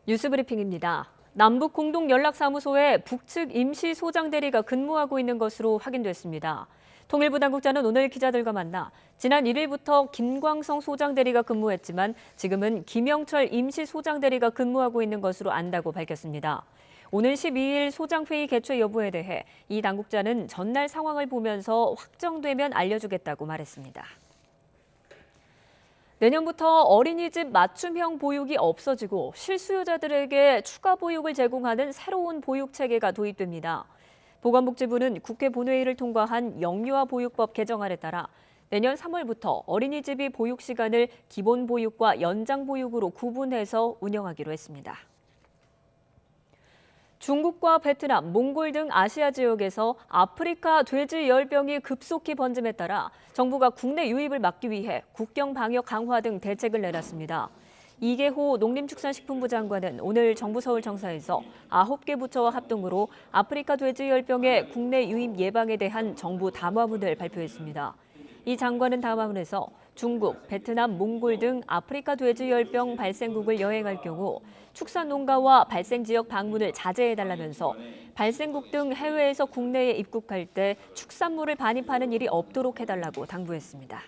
뉴스브리핑입니다. 남북 공동연락사무소에 북측 임시 소장대리가 근무하고 있는 것으로 확인됐습니다. 통일부 당국자는 오늘 기자들과 만나 지난 1일부터 김광성 소장대리가 근무했지만 지금은 김영철 임시 소장대리가 근무하고 있는 것으로 안다고 밝혔습니다. 오늘 12일 소장회의 개최 여부에 대해 이 당국자는 전날 상황을 보면서 확정되면 알려주겠다고 말했습니다. 내년부터 어린이집 맞춤형 보육이 없어지고 실수요자들에게 추가 보육을 제공하는 새로운 보육 체계가 도입됩니다. 보건복지부는 국회 본회의를 통과한 영유아 보육법 개정안에 따라 내년 3월부터 어린이집이 보육 시간을 기본 보육과 연장 보육으로 구분해서 운영하기로 했습니다. 중국과 베트남, 몽골 등 아시아 지역에서 아프리카 돼지 열병이 급속히 번짐에 따라 정부가 국내 유입을 막기 위해 국경 방역 강화 등 대책을 내놨습니다. 이계호 농림축산식품부 장관은 오늘 정부 서울청사에서 9개 부처와 합동으로 아프리카 돼지 열병의 국내 유입 예방에 대한 정부 담화문을 발표했습니다. 이 장관은 담화문에서 중국, 베트남, 몽골 등 아프리카 돼지 열병 발생국을 여행할 경우 축산 농가와 발생 지역 방문을 자제해달라면서 발생국 등 해외에서 국내에 입국할 때 축산물을 반입하는 일이 없도록 해달라고 당부했습니다.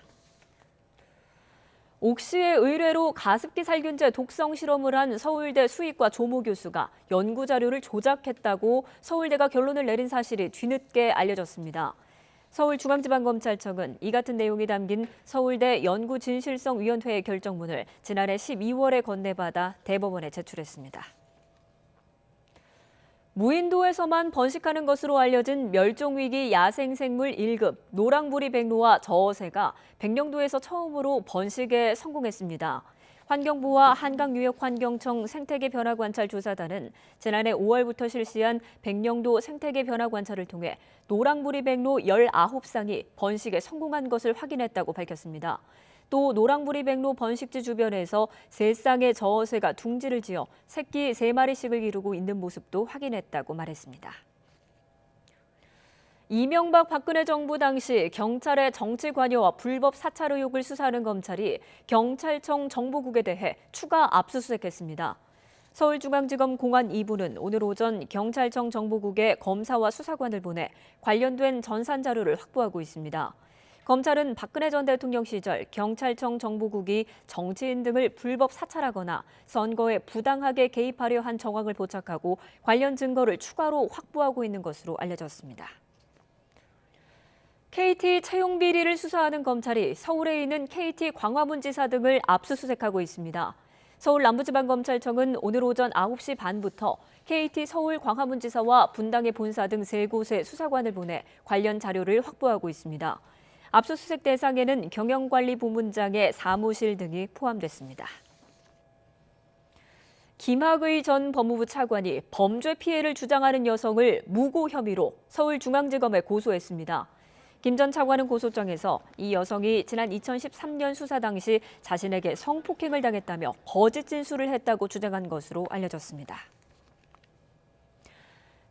옥시의 의뢰로 가습기 살균제 독성 실험을 한 서울대 수의과 조모 교수가 연구 자료를 조작했다고 서울대가 결론을 내린 사실이 뒤늦게 알려졌습니다. 서울중앙지방검찰청은 이 같은 내용이 담긴 서울대 연구진실성위원회의 결정문을 지난해 12월에 건네받아 대법원에 제출했습니다. 무인도에서만 번식하는 것으로 알려진 멸종위기 야생생물 1급 노랑부리 백로와 저어새가 백령도에서 처음으로 번식에 성공했습니다. 환경부와 한강유역환경청 생태계변화관찰조사단은 지난해 5월부터 실시한 백령도 생태계변화관찰을 통해 노랑부리백로 19쌍이 번식에 성공한 것을 확인했다고 밝혔습니다. 또 노랑부리백로 번식지 주변에서 3쌍의 저어새가 둥지를 지어 새끼 3마리씩을 기르고 있는 모습도 확인했다고 말했습니다. 이명박 박근혜 정부 당시 경찰의 정치 관여와 불법 사찰 의혹을 수사하는 검찰이 경찰청 정보국에 대해 추가 압수수색했습니다. 서울중앙지검 공안 2부는 오늘 오전 경찰청 정보국에 검사와 수사관을 보내 관련된 전산 자료를 확보하고 있습니다. 검찰은 박근혜 전 대통령 시절 경찰청 정보국이 정치인 등을 불법 사찰하거나 선거에 부당하게 개입하려 한 정황을 포착하고 관련 증거를 추가로 확보하고 있는 것으로 알려졌습니다. KT 채용 비리를 수사하는 검찰이 서울에 있는 KT 광화문지사 등을 압수수색하고 있습니다. 서울 남부지방검찰청은 오늘 오전 9시 반부터 KT 서울 광화문지사와 분당의 본사 등 3곳에 수사관을 보내 관련 자료를 확보하고 있습니다. 압수수색 대상에는 경영관리부문장의 사무실 등이 포함됐습니다. 김학의 전 법무부 차관이 범죄 피해를 주장하는 여성을 무고 혐의로 서울중앙지검에 고소했습니다. 김 전 차관은 고소장에서 이 여성이 지난 2013년 수사 당시 자신에게 성폭행을 당했다며 거짓 진술을 했다고 주장한 것으로 알려졌습니다.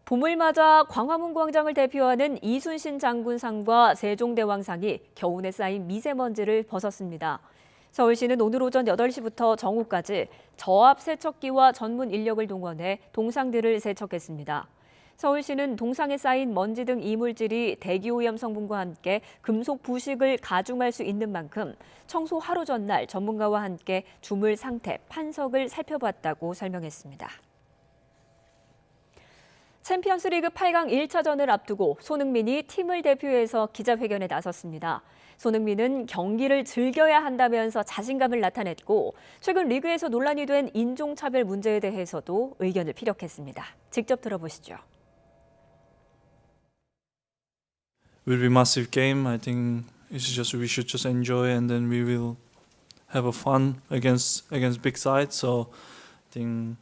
봄을 맞아 광화문 광장을 대표하는 이순신 장군상과 세종대왕상이 겨운에 쌓인 미세먼지를 벗었습니다. 서울시는 오늘 오전 8시부터 정오까지 저압 세척기와 전문 인력을 동원해 동상들을 세척했습니다. 서울시는 동상에 쌓인 먼지 등 이물질이 대기오염 성분과 함께 금속 부식을 가중할 수 있는 만큼 청소 하루 전날 전문가와 함께 주물 상태, 판석을 살펴봤다고 설명했습니다. 챔피언스리그 8강 1차전을 앞두고 손흥민이 팀을 대표해서 기자회견에 나섰습니다. 손흥민은 경기를 즐겨야 한다면서 자신감을 나타냈고 최근 리그에서 논란이 된 인종차별 문제에 대해서도 의견을 피력했습니다. 직접 들어보시죠. Will be massive game. I think we should just enjoy and then we will have a fun against big sides. So I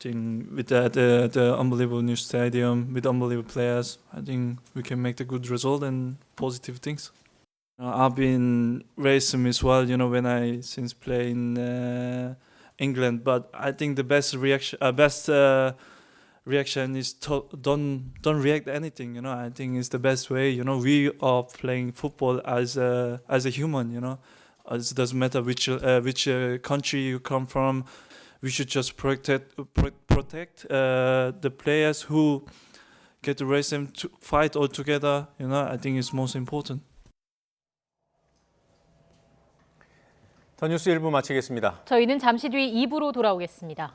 think with that the unbelievable new stadium with unbelievable players, I think we can make the good result and positive things. I've been racism as well, when I since play in England. But I think the best reaction is don't react to anything. I think it's the best way. We are playing football as a human. It doesn't matter which country you come from. We should just protect the players who get the racism to fight all together. I think it's most important. 더 뉴스 1부 마치겠습니다. 저희는 잠시 뒤 2부로 돌아오겠습니다.